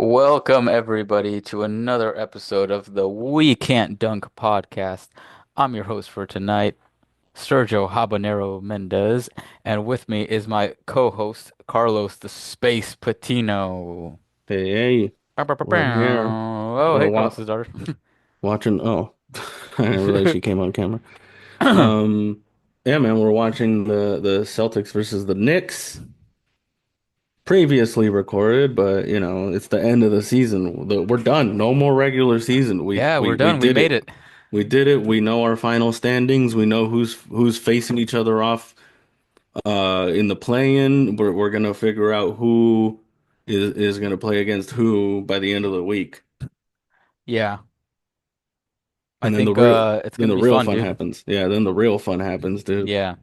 Welcome, everybody, to another episode of the We Can't Dunk podcast. I'm your host for tonight, Sergio Habanero Mendez, and with me is my co-host, Carlos the Space Patino. Hey, hey, Bow, bow, bow, we're here. bow. Oh, We're hey, Carlos's daughter. watching. Oh, I didn't realize she came on camera. Um, yeah, man, we're watching the Celtics versus the Knicks. Previously recorded, but it's the end of the season. We're done. No more regular season. We Yeah, we we're we done. We did made it. it. We did it. We know our final standings. We know who's facing each other off in the play-in. We're gonna figure out who is gonna play against who by the end of the week. Yeah, I And then think it's then gonna the be real fun, fun dude. happens. Yeah, then the real fun happens, dude. Yeah,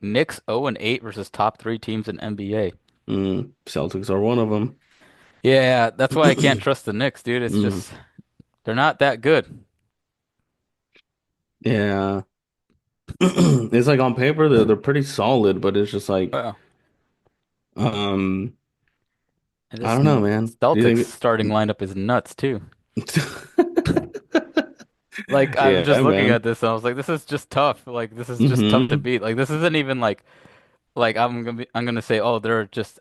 Knicks 0-8 versus top three teams in NBA. Celtics are one of them. Yeah, that's why I can't trust the Knicks, dude. It's Mm, just they're not that good. yeah. It's like on paper they're pretty solid, but it's just like Wow. um And I this don't know, man. Do Celtics you starting lineup is nuts too. think Like I was just Yeah, looking at man. this and I was like, this is just tough. Like this is just tough to Hmm. beat. Like this isn't even like I'm gonna say, oh, they're just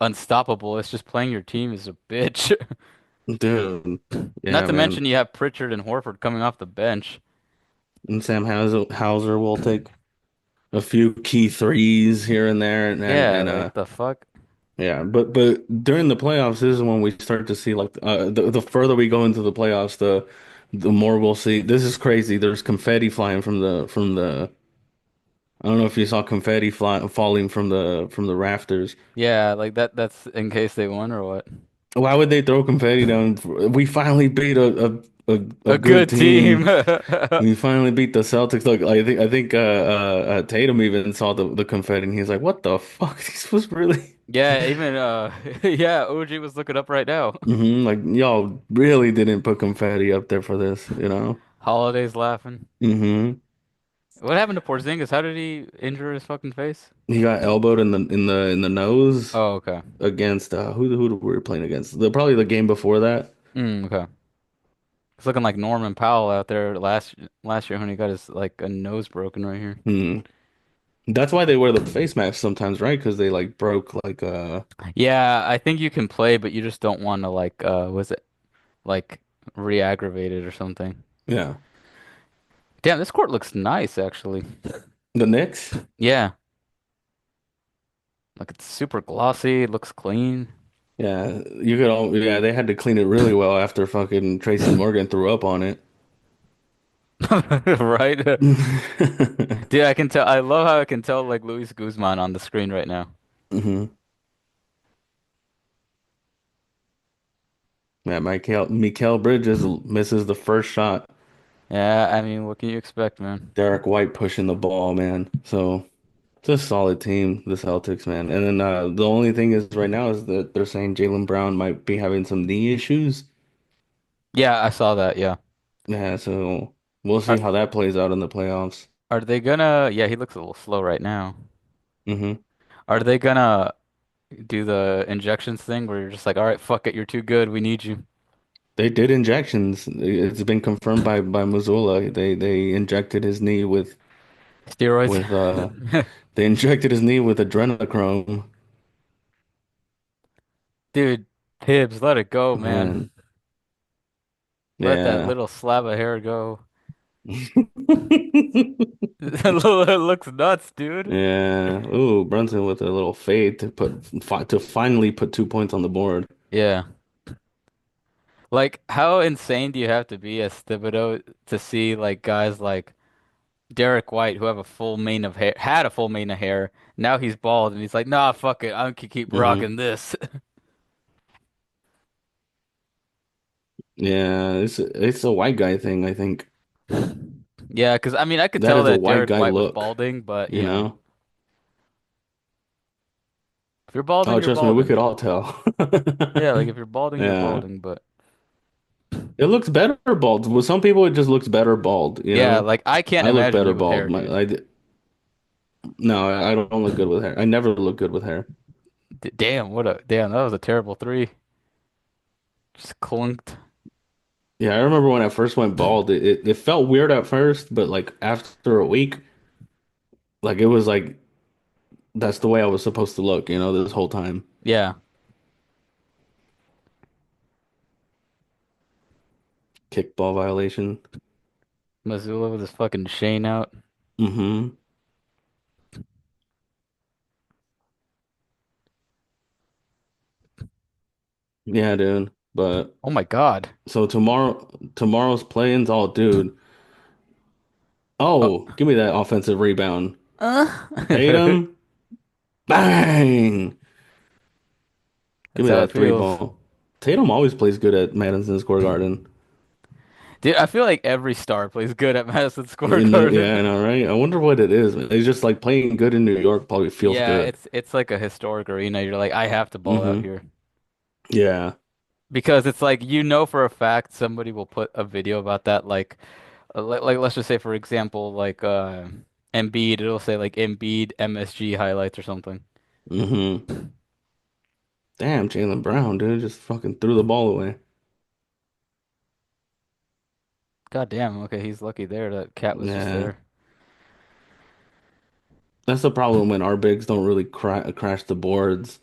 unstoppable. It's just playing your team is a bitch. Dude. Not Yeah, to man. mention you have Pritchard and Horford coming off the bench. And Sam Hauser will take a few key threes here and there Yeah, and like the fuck. yeah, but during the playoffs, this is when we start to see like the further we go into the playoffs, the more we'll see. This is crazy. There's confetti flying from the. I don't know if you saw confetti falling from the rafters. Yeah, like that's in case they won or what. Why would they throw confetti down? We finally beat a A good good team. team. We finally beat the Celtics. Look, I think Tatum even saw the confetti and he's like, "What the fuck? This was really." Yeah, even yeah, OG was looking up right now. Like y'all really didn't put confetti up there for this. Holiday's laughing. hmm What happened to Porzingis? How did he injure his fucking face? He got elbowed in the nose Oh, okay. against who were we playing against? Probably the game before that. Okay. It's looking like Norman Powell out there last year when he got his like a nose broken right here. Hmm. That's why they wear the face masks sometimes, right? Because they like broke like Yeah, I think you can play, but you just don't want to like was it like re-aggravate it or something. yeah. Damn, this court looks nice actually. The Knicks. Yeah, like it's super glossy, it looks clean. Yeah, you could all yeah, they had to clean it really well after fucking Tracy Morgan threw up on it. Right? Dude, I can tell. I love how I can tell like Luis Guzman on the screen right now. hmm Yeah, Mikael Bridges misses the first shot. Yeah, I mean, what can you expect, man? Derek White pushing the ball, man. So it's a solid team, the Celtics, man. And then the only thing is right now is that they're saying Jaylen Brown might be having some knee issues. Yeah, I saw that. Yeah. Yeah, so we'll see Are how that plays out in the playoffs. are they gonna? Yeah, he looks a little slow right now. Hmm Are they gonna do the injections thing where you're just like, all right, fuck it, you're too good, we need you. They did injections. It's been confirmed by Missoula. They injected his knee Steroids. with they injected his knee with adrenochrome. Dude, Tibbs, let it go, Man, man. Let that yeah. little slab of hair go. It looks nuts, dude. Yeah. Ooh, Brunson with a little fade to finally put 2 points on the board. Yeah. Like, how insane do you have to be as Thibodeau to see like guys like Derek White who have a full mane of hair, had a full mane of hair. Now he's bald and he's like, nah, fuck it, I can keep Hmm rocking this. Yeah, it's a white guy thing, I think. Yeah, because I mean, I could That tell is a that white Derek guy White was look, balding, but you know? if you're balding, Oh, you're trust me, we balding. could all tell. Yeah, like if you're balding, you're Yeah. balding. But It looks better bald. With some people, it just looks better bald, you yeah, know? like I can't I look imagine better you with bald. hair, dude. No, I don't look good with hair. I never look good with hair. Damn, what a damn, that was a terrible three. Just clunked. Yeah, I remember when I first went bald, it felt weird at first, but like after a week, like it was like that's the way I was supposed to look, this whole time. Yeah. Kickball violation. Missoula with his fucking Shane out. Hmm. Yeah, dude. But Oh my God. so tomorrow's play-ins, oh dude. Oh. Oh, give me that offensive rebound. That's Tatum, bang! Give me how it that three feels. ball. Tatum always plays good at Madison Square Garden. Dude, I feel like every star plays good at Madison Square Yeah, I Garden. know, right? I wonder what it is, man. It's just like playing good in New York probably feels Yeah, good. it's like a historic arena. You're like, I have to ball out Hmm. here. Yeah. Because it's like you know for a fact somebody will put a video about that like let's just say for example Embiid, it'll say like Embiid MSG highlights or something. Hmm. Damn, Jaylen Brown, dude, just fucking threw the ball away. God damn, okay, he's lucky there that cat was just Yeah. there. That's the problem when our bigs don't really crash the boards.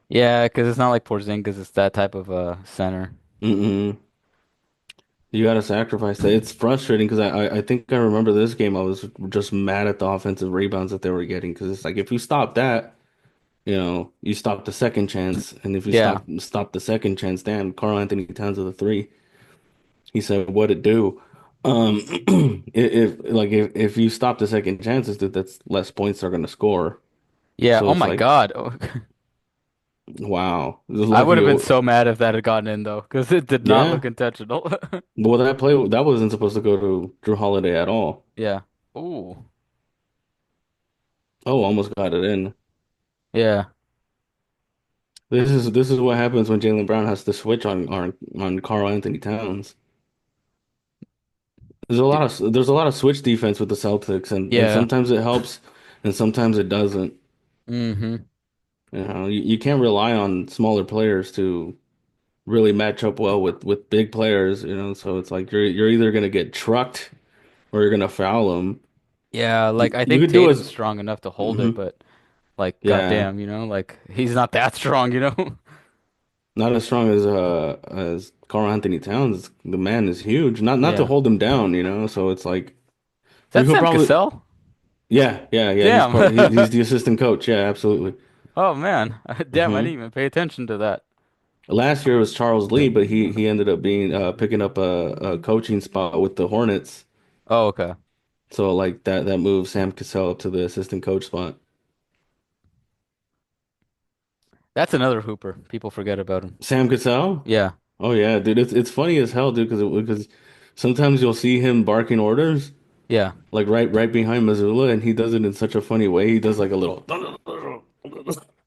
Yeah, because it's not like Porzingis, it's that type of center. Mm-mm. You got to sacrifice that. It's frustrating because I think I remember this game. I was just mad at the offensive rebounds that they were getting because it's like if you stop that, you stop the second chance, and if you Yeah. stop the second chance, damn, Karl Anthony Towns of the three. He said, "What it do?" if you stop the second chances, dude, that's less points they're gonna score. Yeah, So oh it's my like, God. Oh, wow, it's I would lucky. have been so mad if that had gotten in though, because it did not Yeah, look intentional. well, that wasn't supposed to go to Drew Holiday at all. Yeah. Ooh. Oh, almost got it in. Yeah. This is what happens when Jaylen Brown has to switch on Karl Anthony Towns. D- There's a lot of switch defense with the Celtics, and Yeah. sometimes it helps, and sometimes it doesn't. Hmm. You can't rely on smaller players to really match up well with big players. So it's like you're either gonna get trucked or you're gonna foul them. Yeah, like I You think could do Tatum's as strong enough to hold hmm it, but like Yeah, goddamn, like he's not that strong. not as strong as Karl Anthony Towns. The man is huge. Not to Yeah. hold him down, so it's like Is we that could Sam probably Cassell? yeah. He's Damn. part. He's the assistant coach. Yeah, absolutely. Oh man. Damn, I didn't Hmm. even pay attention to that. Last year was Charles Lee, but he ended up being picking up a coaching spot with the Hornets. Oh, okay. So like that moved Sam Cassell up to the assistant coach spot. That's another hooper. People forget about him. Sam Cassell? Yeah. Oh yeah, dude, it's funny as hell, dude, because sometimes you'll see him barking orders Yeah. like right behind Missoula, and he does it in such a funny way. He does like a little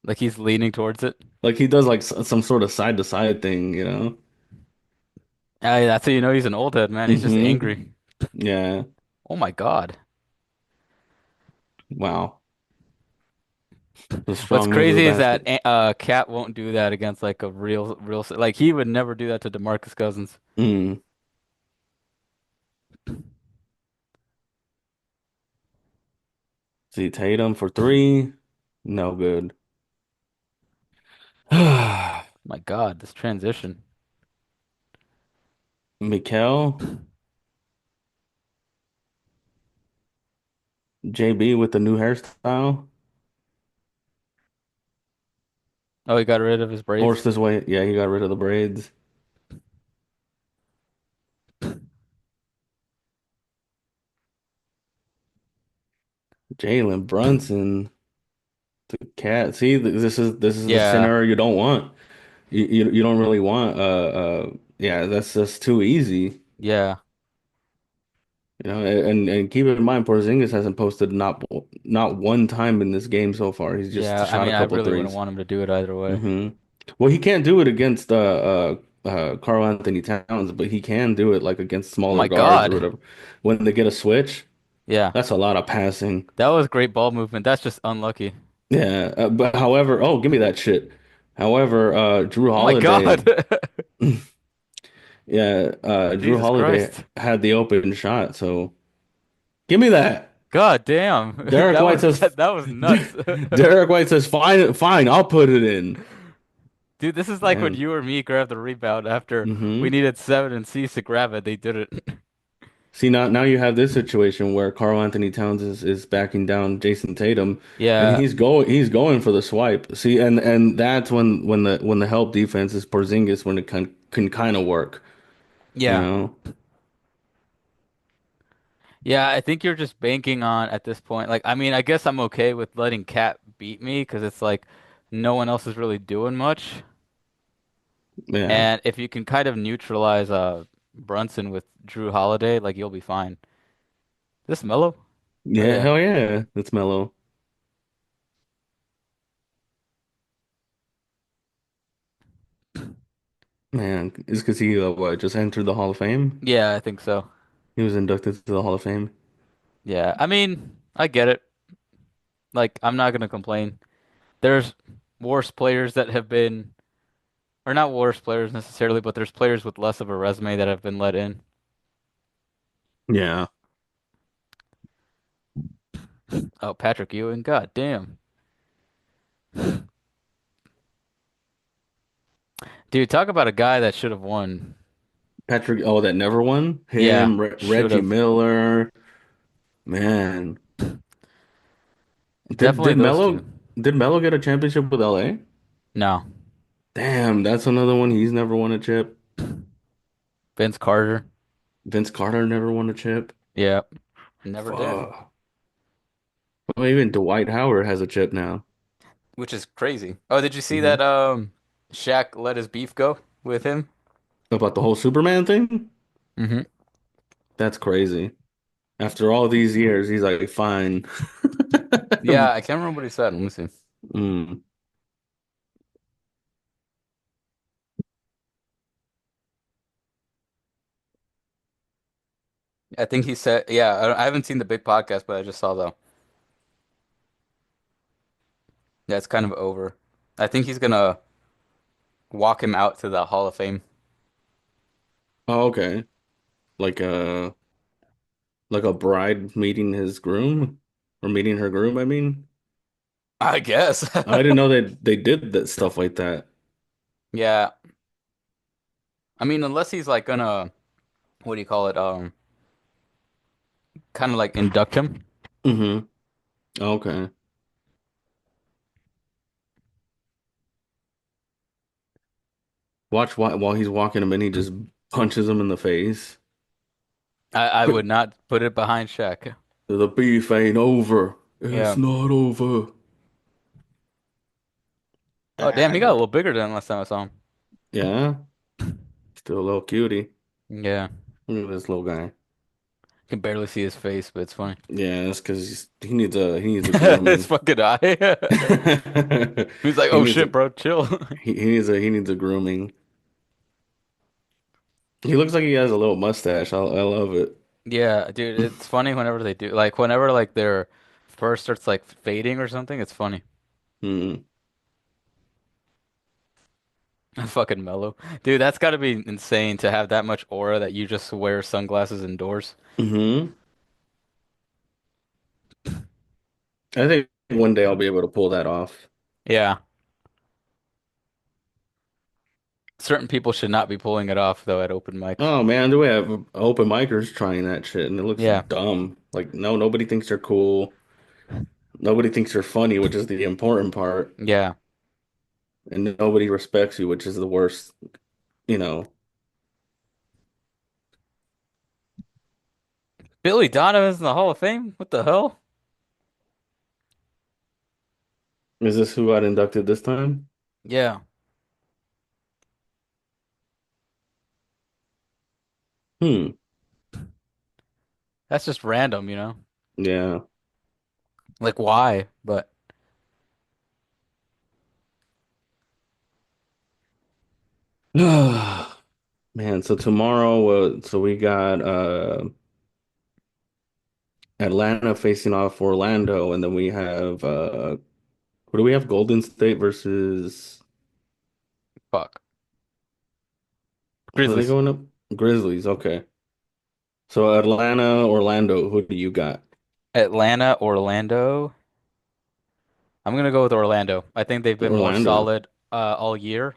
Like he's leaning towards it. like he does like some sort of side to side thing. That's how you know he's an old head, man. He's just Hmm. angry. Yeah. Oh my God. Wow. A What's strong end of the crazy is that basket. Cat won't do that against like a real like he would never do that to DeMarcus Cousins. Mm. See Tatum for three. No good. My God, this transition. Mikel, JB with the new hairstyle. Oh, he got rid of his Forced braids. his way. Yeah, he got rid of the braids. Jalen Brunson, the cat. See, this is the Yeah, scenario you don't want. You don't really want. Yeah, that's just too easy. yeah, And keep in mind, Porzingis hasn't posted not one time in this game so far. He's just yeah. I shot mean, a I couple really wouldn't threes. want him to do it either way. Hmm. Well, he can't do it against Karl Anthony Towns, but he can do it like against Oh smaller my guards or God. whatever. When they get a switch, Yeah, that's a lot of passing. that was great ball movement. That's just unlucky. Yeah, but however, oh, give me that shit. However, Drew Oh my Holiday, God. Yeah, Drew Jesus Holiday Christ. had the open shot, so give me that. God damn. Derek White says, That was nuts. Derek White says, fine, fine, I'll put it in. Dude, this is like when Man. you or me grabbed the rebound after we Hmm. needed seven and C's to grab it. They did it. See, now you have this situation where Karl Anthony Towns is backing down Jason Tatum, and Yeah. he's going for the swipe. See, and that's when the help defense is Porzingis when it can kind of work, you Yeah. know? Yeah, I think you're just banking on at this point. Like, I mean, I guess I'm okay with letting Cat beat me because it's like no one else is really doing much. Yeah, And if you can kind of neutralize Brunson with Drew Holiday, like you'll be fine. This Mellow? Oh yeah, yeah. hell yeah, that's Melo. Man, is because he what just entered the Hall of Fame? Yeah, I think so. He was inducted to the Hall of Fame. Yeah. I mean, I get it. Like, I'm not gonna complain. There's worse players that have been, or not worse players necessarily, but there's players with less of a resume that have been let in. Yeah. Oh, Patrick Ewing, god damn. Dude, talk about a guy that should have won. Patrick, oh, that never won? Yeah, Him, should Reggie have. Miller. Man. Did Definitely did those two. Melo get a championship with LA? No, Damn, that's another one. He's never won a chip. Vince Carter. Vince Carter never won a chip. Yeah, never did. Fuck. Well, even Dwight Howard has a chip now. Which is crazy. Oh, did you see Hmm. that Shaq let his beef go with him? About the whole Superman thing? Hmm. That's crazy. After all these years, he's like, fine. Yeah, I can't remember what he said. Let me see. Mm. I think he said, yeah, I haven't seen the big podcast, but I just saw the, yeah, it's kind of over. I think he's gonna walk him out to the Hall of Fame. Oh, okay. Like a bride meeting his groom or meeting her groom, I mean. I guess. I didn't know that they did that stuff like that. Yeah. I mean, unless he's like gonna, what do you call it? Kind of like induct him. Hmm. Okay. Watch while he's walking him and he just punches him in the face. I would not put it behind Shaq. The beef ain't over. It's Yeah. not over. Oh, damn, he got a Ah. little bigger than last time I saw him. Yeah, still a little cutie. Yeah. Look at this little guy. Can barely see his face, but it's funny. Yeah, that's because he needs a His grooming. fucking eye. He's like, He oh needs a shit, bro, chill. he needs a grooming. He looks like he has a little mustache. I love it. Yeah, dude, it's funny whenever they do, like, whenever, like, their fur starts, like, fading or something, it's funny. Mm-hmm. Fucking mellow. Dude, that's gotta be insane to have that much aura that you just wear sunglasses indoors. Mm-hmm. I think one day I'll be able to pull that off. Yeah. Certain people should not be pulling it off, though, at open mics. Oh man, do we have open micers trying that shit and it looks Yeah. dumb. Like no, nobody thinks they're cool. Nobody thinks you're funny, which is the important part. Yeah. And nobody respects you, which is the worst, you know. Billy Donovan's in the Hall of Fame? What the hell? Is this who got inducted this time? Yeah. Hmm. That's just random, you know? Yeah. Like, why? But Man, so tomorrow, so we got Atlanta facing off Orlando, and then we have what do we have? Golden State versus fuck. Are they Grizzlies. going up? Grizzlies. Okay. So Atlanta, Orlando. Who do you got? Atlanta, Orlando. I'm gonna go with Orlando. I think they've been more Orlando. solid all year.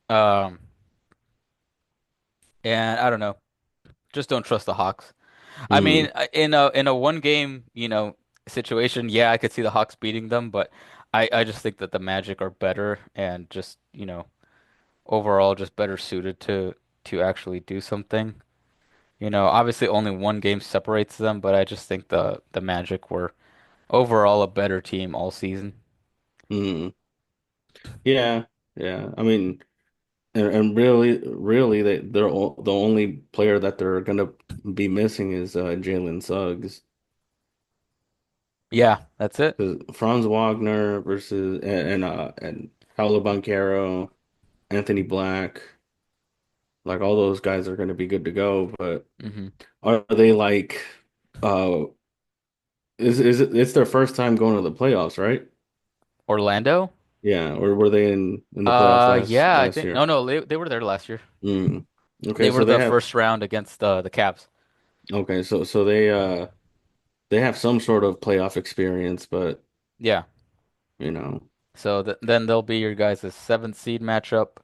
Um, and I don't know. Just don't trust the Hawks. I Hmm. mean, in a one game, situation, yeah, I could see the Hawks beating them, but I just think that the Magic are better and just, overall just better suited to actually do something. Obviously only one game separates them, but I just think the Magic were overall a better team all season. Hmm. Yeah. Yeah. I mean, and really, really, the only player that they're gonna be missing is Jalen Suggs. Yeah, that's it. Because Franz Wagner versus and Paolo Banchero, Anthony Black, like all those guys are going to be good to go. But hmm are they like, uh, it's their first time going to the playoffs, right? Orlando? Yeah, or were they in the playoffs Yeah, I last think no, year? no, they were there last year. Mm. They Okay, were so they the have first round against the Cavs. okay, so they have some sort of playoff experience, but Yeah. you know, So then they'll be your guys' seventh seed matchup,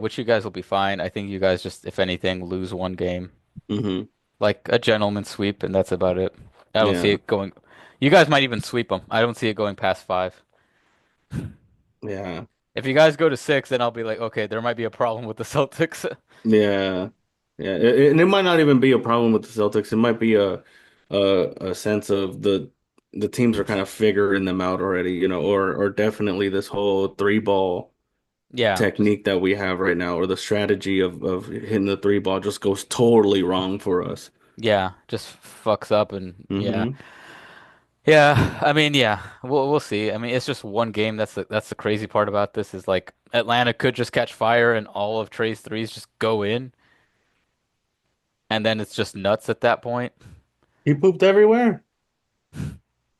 which you guys will be fine. I think you guys just, if anything, lose one game, hmm like a gentleman sweep, and that's about it. I don't see yeah, it going. You guys might even sweep them. I don't see it going past five. yeah. If you guys go to six, then I'll be like, okay, there might be a problem with the Celtics. Yeah, yeah, and it might not even be a problem with the Celtics. It might be a sense of the teams are kind of figuring them out already, or definitely this whole three ball Yeah, just technique that we have right now, or the strategy of hitting the three ball just goes totally wrong for us. yeah, just fucks up, and yeah. Hmm. Yeah, I mean, yeah, we'll see. I mean, it's just one game. That's the crazy part about this is like Atlanta could just catch fire and all of Trey's threes just go in, and then it's just nuts at that point. He pooped everywhere.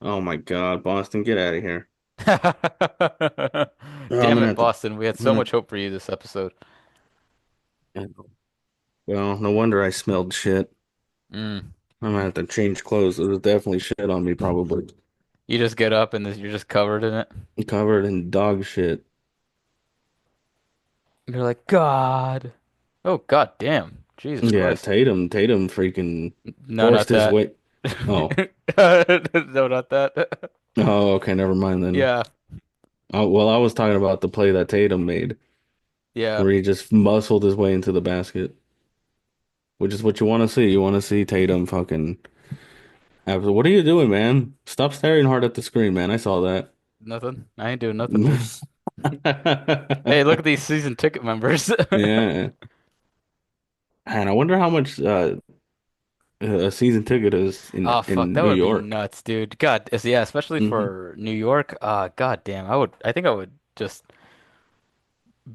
Oh my God, Boston, get out of here. Oh, I'm Damn gonna it, have to. Boston. We had I'm so gonna. much hope for you this episode. Well, no wonder I smelled shit. Mm. I'm gonna have to change clothes. There's definitely shit on me, probably You just get up and you're just covered in it. covered in dog shit. You're like, God. Oh, God damn. Jesus Yeah, Christ. Tatum freaking No, forced not his that. way. Oh, No, not that. oh, okay, never mind then. Yeah, Oh, well, I was talking about the play that Tatum made, yeah. where he just muscled his way into the basket, which is what you want to see. You want to see Tatum fucking. What are you doing, man? Stop staring hard at the screen, man. I saw that. Nothing. I ain't doing nothing, dude. Hey, look at these season ticket members. Yeah, and I wonder how much a season ticket is Oh, fuck. in That New would be York. nuts, dude. God, yeah, especially Hmm. for New York. God damn. I think I would just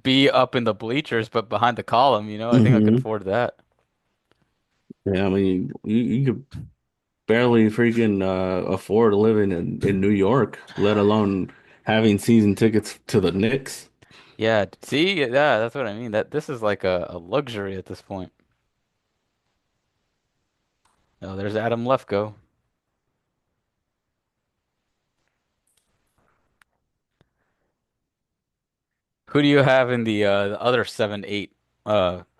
be up in the bleachers, but behind the column, I think I could Hmm. afford that. Yeah, I mean, you could barely freaking afford living in New York, let alone having season tickets to the Knicks. Yeah, see, yeah, that's what I mean. That this is like a luxury at this point. Oh, there's Adam Lefko. Who do you have in the other 7-8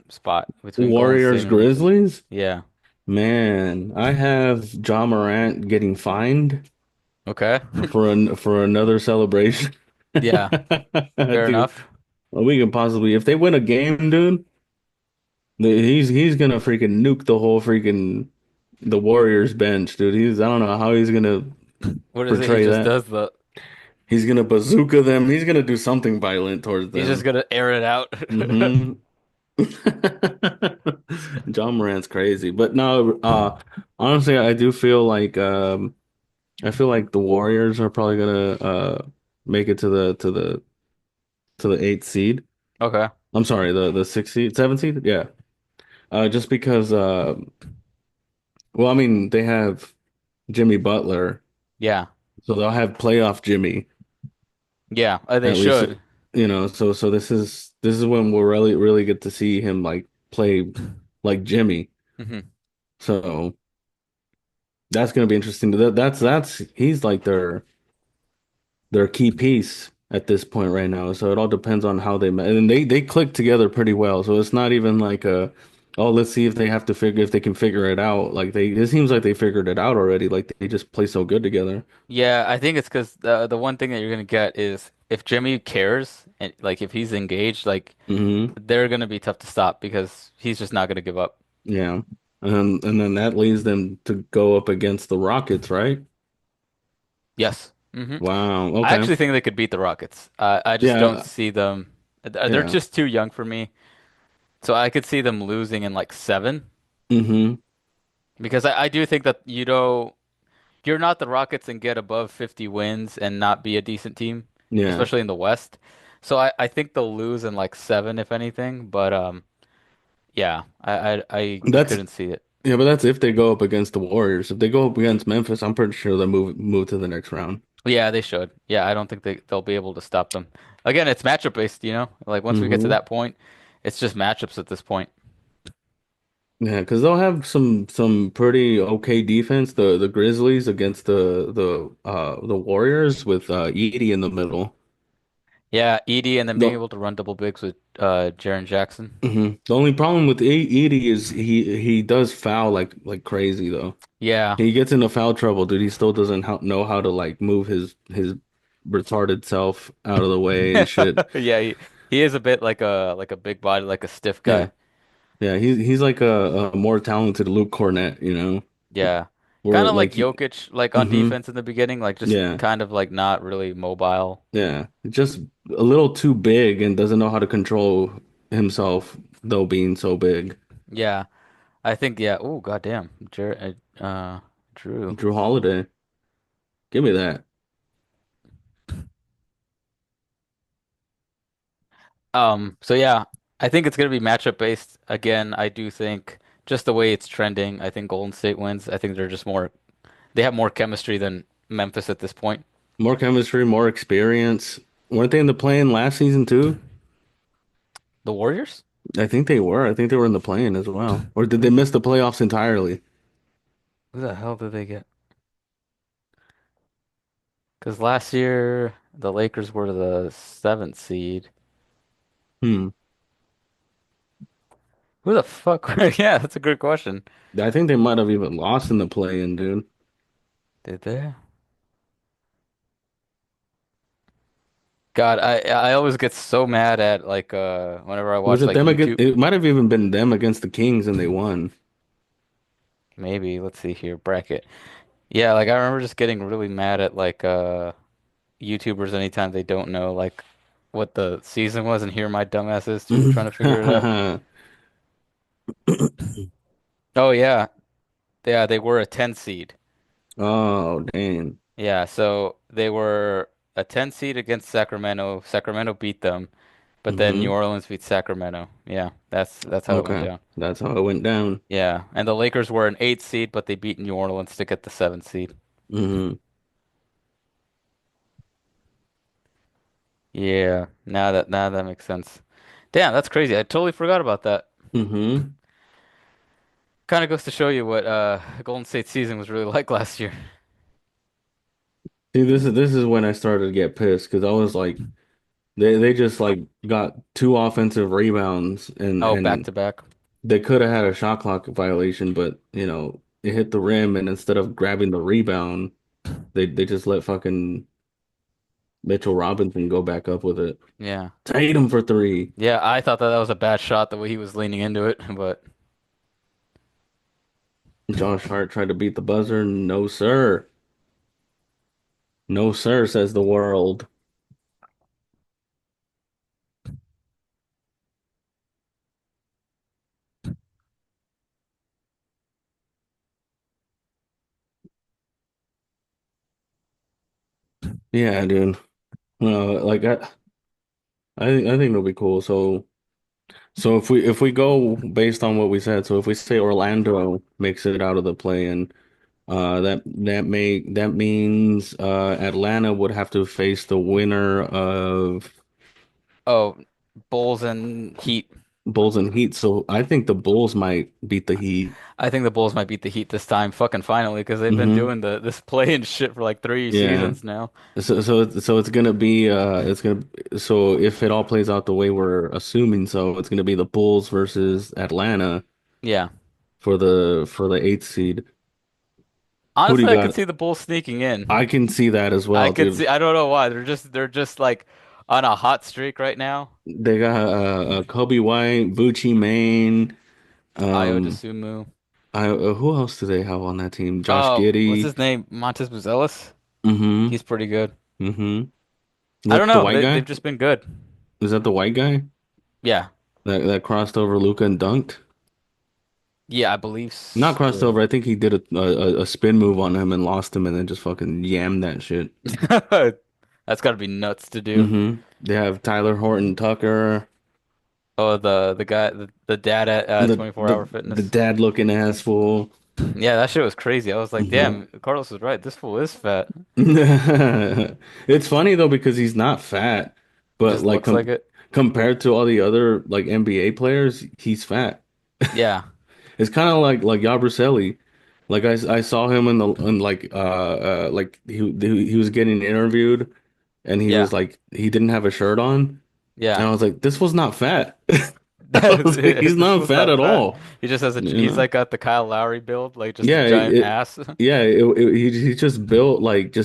spot between Golden State Warriors, and Houston? Grizzlies. Yeah. Man, I have John Morant getting fined Okay. for another celebration. Yeah. Fair Dude, enough. well, we could possibly if they win a game, dude, he's gonna freaking nuke the whole freaking the Warriors bench, dude. I don't know how he's gonna What is it? He portray just that. does the. He's gonna bazooka them. He's gonna do something violent towards He's just them. gonna air it out. Hmm. John Morant's crazy, but no, honestly, I do feel like I feel like the Warriors are probably gonna make it to the eighth seed. Okay. I'm sorry, the sixth seed, seventh seed, yeah. Just because well, I mean, they have Jimmy Butler, Yeah. so they'll have playoff Jimmy Yeah. They at least should. so this is when we'll really get to see him like play like Jimmy. Hmm. So that's gonna be interesting. That's he's like their key piece at this point right now. So it all depends on how they met. And they click together pretty well. So it's not even like oh, let's see if they have to figure if they can figure it out. Like it seems like they figured it out already. Like they just play so good together. Yeah, I think it's because the one thing that you're gonna get is if Jimmy cares and like if he's engaged, like Hmm. they're gonna be tough to stop because he's just not gonna give up. Yeah. And then that leads them to go up against the Rockets, right? Yes. Wow. I Okay. actually think they could beat the Rockets. I just don't Yeah. see them. They're Yeah. just too young for me. So I could see them losing in like seven Hmm. because I do think that you're not the Rockets and get above 50 wins and not be a decent team, Yeah. especially in the West. So I think they'll lose in like seven if anything. But yeah, I That's couldn't see it. yeah, but that's if they go up against the Warriors. If they go up against Memphis, I'm pretty sure they'll move to the next round. Yeah, they should. Yeah, I don't think they'll be able to stop them. Again, it's matchup based, you know? Like once we get to Hmm. that point, it's just matchups at this point. Yeah, because they'll have some pretty okay defense. The Grizzlies against the Warriors with Edie in the middle. Yeah, Edie and then being The able to run double bigs with Jaren Jackson. The only problem with Edie is he does foul like crazy though. Yeah. He gets into foul trouble, dude. He still doesn't know how to like move his retarded self out of the way and shit. Yeah, he is a bit like a big body, like a stiff Yeah, guy. yeah. He's like a more talented Luke Cornett, you know, Yeah. Kind where of like like he, Jokic, like on hmm defense in the beginning, like just yeah, kind of like not really mobile. yeah. Just a little too big and doesn't know how to control himself, though being so big. Yeah. I think yeah. Oh, goddamn. Drew. Drew Holiday, give me that. So yeah, I think it's gonna be matchup based. Again, I do think just the way it's trending, I think Golden State wins. I think they have more chemistry than Memphis at this point. More chemistry, more experience. Weren't they in the play-in last season too? The Warriors? I think they were. I think they were in the play-in as well. Or did they miss the playoffs entirely? Who the hell did they get? Because last year the Lakers were the seventh seed. Hmm. Who the fuck? Yeah, that's a good question. I think they might have even lost in the play-in, dude. Did they? God, I always get so mad at like whenever I Was watch it like them against? YouTube. It might have even been them against the Kings, and they won. Maybe let's see here bracket. Yeah, like I remember just getting really mad at like YouTubers anytime they don't know like what the season was, and here my dumbass is too trying to figure it out. Oh yeah. Yeah, they were a 10 seed. Oh, dang. Yeah, so they were a 10 seed against Sacramento. Sacramento beat them, but then New Hmm. Orleans beat Sacramento. Yeah, that's how it went Okay, down. that's how it went down. Yeah, and the Lakers were an 8 seed, but they beat New Orleans to get the 7th seed. Hmm. Yeah, now that makes sense. Damn, that's crazy. I totally forgot about that. Hmm. Kind of goes to show you what Golden State season was really like last year. See, this is when I started to get pissed because I was like, they just like got two offensive rebounds Oh, back and to back. they could have had a shot clock violation, but it hit the rim and instead of grabbing the rebound, they just let fucking Mitchell Robinson go back up with it. Yeah. Tatum for three. Yeah, I thought that was a bad shot the way he was leaning into it, but Josh Hart tried to beat the buzzer. No, sir. No, sir, says the world. Yeah, dude. Like I think it'll be cool. So if we go based on what we said, so if we say Orlando makes it out of the play-in, that means Atlanta would have to face the winner of. Oh, Bulls and Heat. Bulls and Heat. So I think the Bulls might beat the Heat. I think the Bulls might beat the Heat this time, fucking finally, because they've been Hmm. doing the this play and shit for like three Yeah. seasons now. So it's gonna be so if it all plays out the way we're assuming, so it's gonna be the Bulls versus Atlanta Yeah. for the eighth seed. Who do you Honestly, I could got? see the Bulls sneaking in. I can see that as I well, could dude. see. I don't know why. They're just like on a hot streak right now. They got Kobe White, Bucci Mane. Ayo Um, DeSumo. who else do they have on that team? Josh Oh, what's Giddey. his name? Montez Buzelis. Mm-hmm. He's pretty good. Mm-hmm. I don't The know. white They've guy? just been good. Is that the white guy Yeah. that crossed over Luca and dunked? Yeah, I believe Not crossed over. so. I think he did a spin move on him and lost him, and then just fucking yammed that shit. That's got to be nuts to do. Mm-hmm. They have Tyler Horton Tucker, Oh, the guy, the dad at the 24 the Hour the Fitness. dad looking ass fool. Yeah, that shit was crazy. I was like, Mm-hmm. damn, Carlos was right. This fool is fat. It's funny though because he's not fat, He but just like looks like it. compared to all the other like NBA players, he's fat. Yeah, It's kind of like Yabusele. Like I saw him in like he was getting interviewed and he yeah, was like he didn't have a shirt on and yeah. I was like this was not fat. I was like he's This not fool's fat not at fat. all. He just has a, You he's know? like got the Kyle Lowry build, like just a Yeah, giant ass. he just built like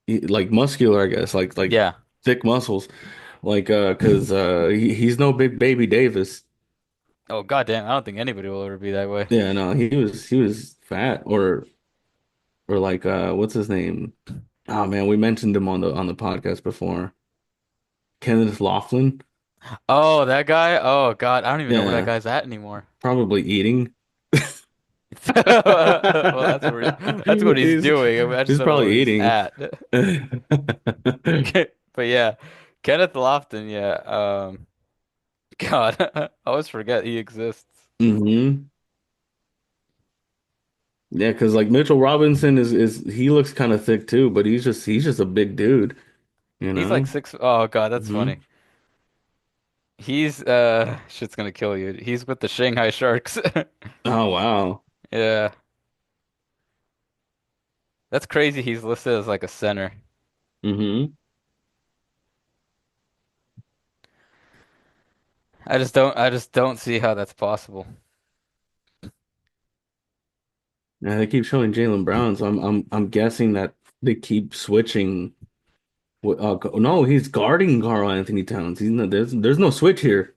like muscular I guess like Yeah. thick muscles like 'cause he's no big baby Davis. Oh, goddamn. I don't think anybody will ever be that way. Yeah, no, he was fat or like what's his name? Oh man, we mentioned him on the podcast before. Kenneth Laughlin. Oh, that guy? Oh, God. I don't even know where that Yeah, guy's at anymore. probably eating. Well, that's what he's doing. I mean, I just He's don't know probably where he's eating. at. But yeah, Kenneth Lofton, yeah. God, I always forget he exists. Hmm. Yeah, because like Mitchell Robinson is he looks kind of thick too, but he's just a big dude, you He's like know? six. Oh God, that's Hmm. funny. He's shit's gonna kill you. He's with the Shanghai Sharks. Oh wow. Yeah, that's crazy. He's listed as like a center. Hmm. I just don't see how that's possible. Yeah, they keep showing Jaylen Brown, so I'm guessing that they keep switching. No, he's guarding Karl Anthony Towns. He's not, there's no switch here.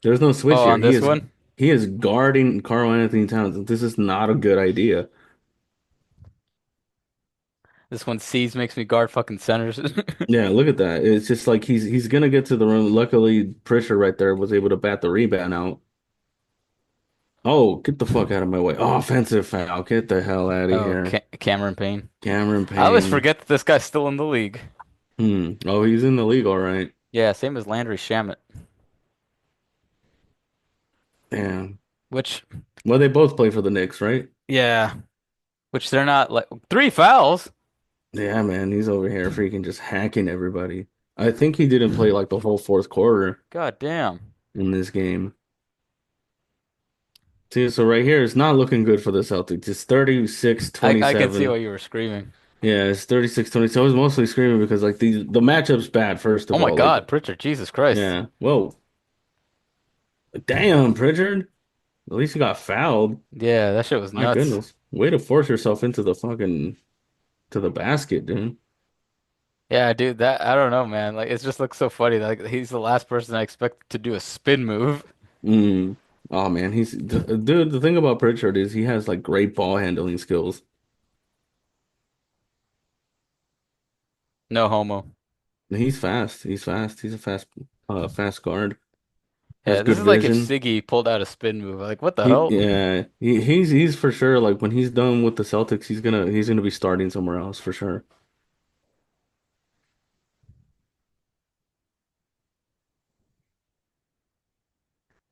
There's no switch Oh, here. on this one, He is guarding Karl Anthony Towns. This is not a good idea. this one sees makes me guard fucking centers. Yeah, look at that. It's just like he's gonna get to the rim. Luckily, Pritchard right there was able to bat the rebound out. Oh, get the fuck out of my way. Oh, offensive foul. Get the hell out of Oh, here. Cameron Payne. Cameron I always Payne. forget that this guy's still in the league. Hmm. Oh, he's in the league, all right. Yeah, same as Landry Shamet. Damn. Which, Well, they both play for the Knicks, right? yeah, which they're not like three fouls. Yeah, man. He's over here freaking just hacking everybody. I think he didn't play like the whole fourth quarter God damn. in this game. See, so right here, it's not looking good for the Celtics. It's I can see why 36-27. you were screaming. Yeah, it's 36-20. So I was mostly screaming because like the matchup's bad, first Oh of my all. Like, God, Pritchard, Jesus Christ. yeah. Whoa. Damn, Pritchard. At least you got fouled. Yeah, that shit was My nuts. goodness. Way to force yourself into the fucking to the basket, dude. Yeah, dude, that I don't know, man. Like it just looks so funny. Like he's the last person I expect to do a spin move. Mm. Oh man, dude, the thing about Pritchard is he has like great ball handling skills. No homo. He's fast. He's fast. He's a fast guard. Has Yeah, this good is like if vision. Siggy pulled out a spin move. Like what the hell? He's for sure like when he's done with the Celtics, he's gonna be starting somewhere else for sure.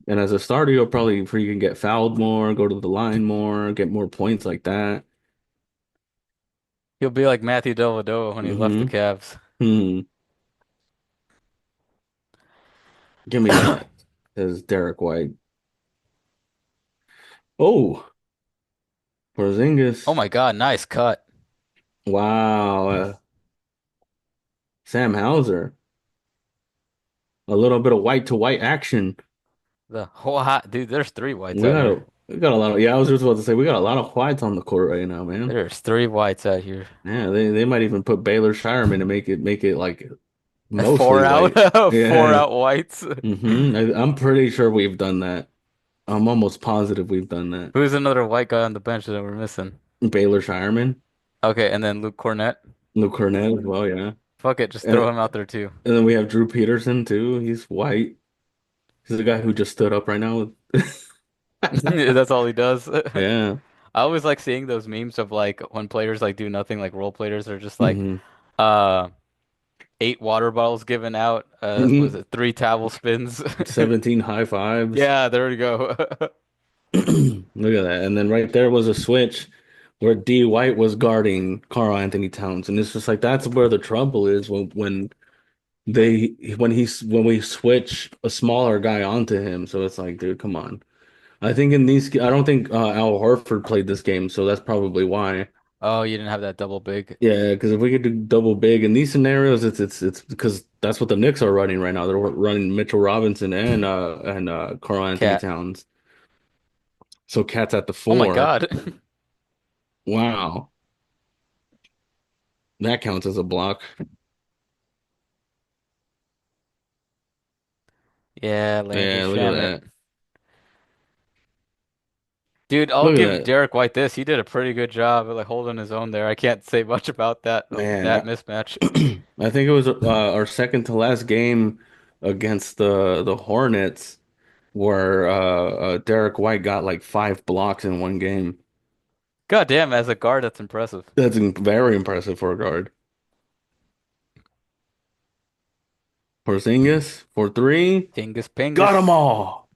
And as a starter, you'll probably freaking get fouled more, go to the line more, get more points like that. He'll be like Matthew Dellavedova when he left the Mm-hmm. Cavs. Hmm. Give me that. Says Derek White. Oh, Oh Porzingis. my God, nice cut. Wow. Sam Hauser. A little bit of white to white action. The whole hot dude, there's three whites We out got here. a lot of, yeah, I was just about to say we got a lot of whites on the court right now, man. There's three whites out here. Yeah, they might even put Baylor Shireman to make it like mostly Four out, white. four Yeah. out whites. I'm pretty sure we've done that. I'm almost positive we've done that. Who's another white guy on the bench that we're missing? Baylor Shireman, Okay, and then Luke Cornett. Luke Cornett as well, yeah. Fuck it, just And throw him out there too. and then we have Drew Peterson too. He's white. He's the guy who just stood up right now. That's all he does. Yeah. I always like seeing those memes of like when players like do nothing, like role players are just like hmm uh eight water bottles given out, was it three towel spins? 17 high fives. Yeah, there we go. Look at that. And then right there was a switch where D White was guarding Karl Anthony Towns. And it's just like that's where the trouble is when we switch a smaller guy onto him. So it's like, dude, come on. I think I don't think Al Horford played this game, so that's probably why. Oh, you didn't have that double big. Yeah, because if we could do double big in these scenarios, it's because that's what the Knicks are running right now. They're running Mitchell Robinson and Karl Anthony Cat. Towns. So Cat's at the Oh my four. God. Wow, that counts as a block. Yeah, Landry Yeah, look at Shamet. that. Dude, I'll Look at give that. Derek White this. He did a pretty good job of like holding his own there. I can't say much about Man, that mismatch. I think it was our second to last game against the Hornets where Derek White got like 5 blocks in one game. God damn, as a guard, that's impressive. That's very impressive for a guard. Porzingis for three. Dingus Got them Pingus. all.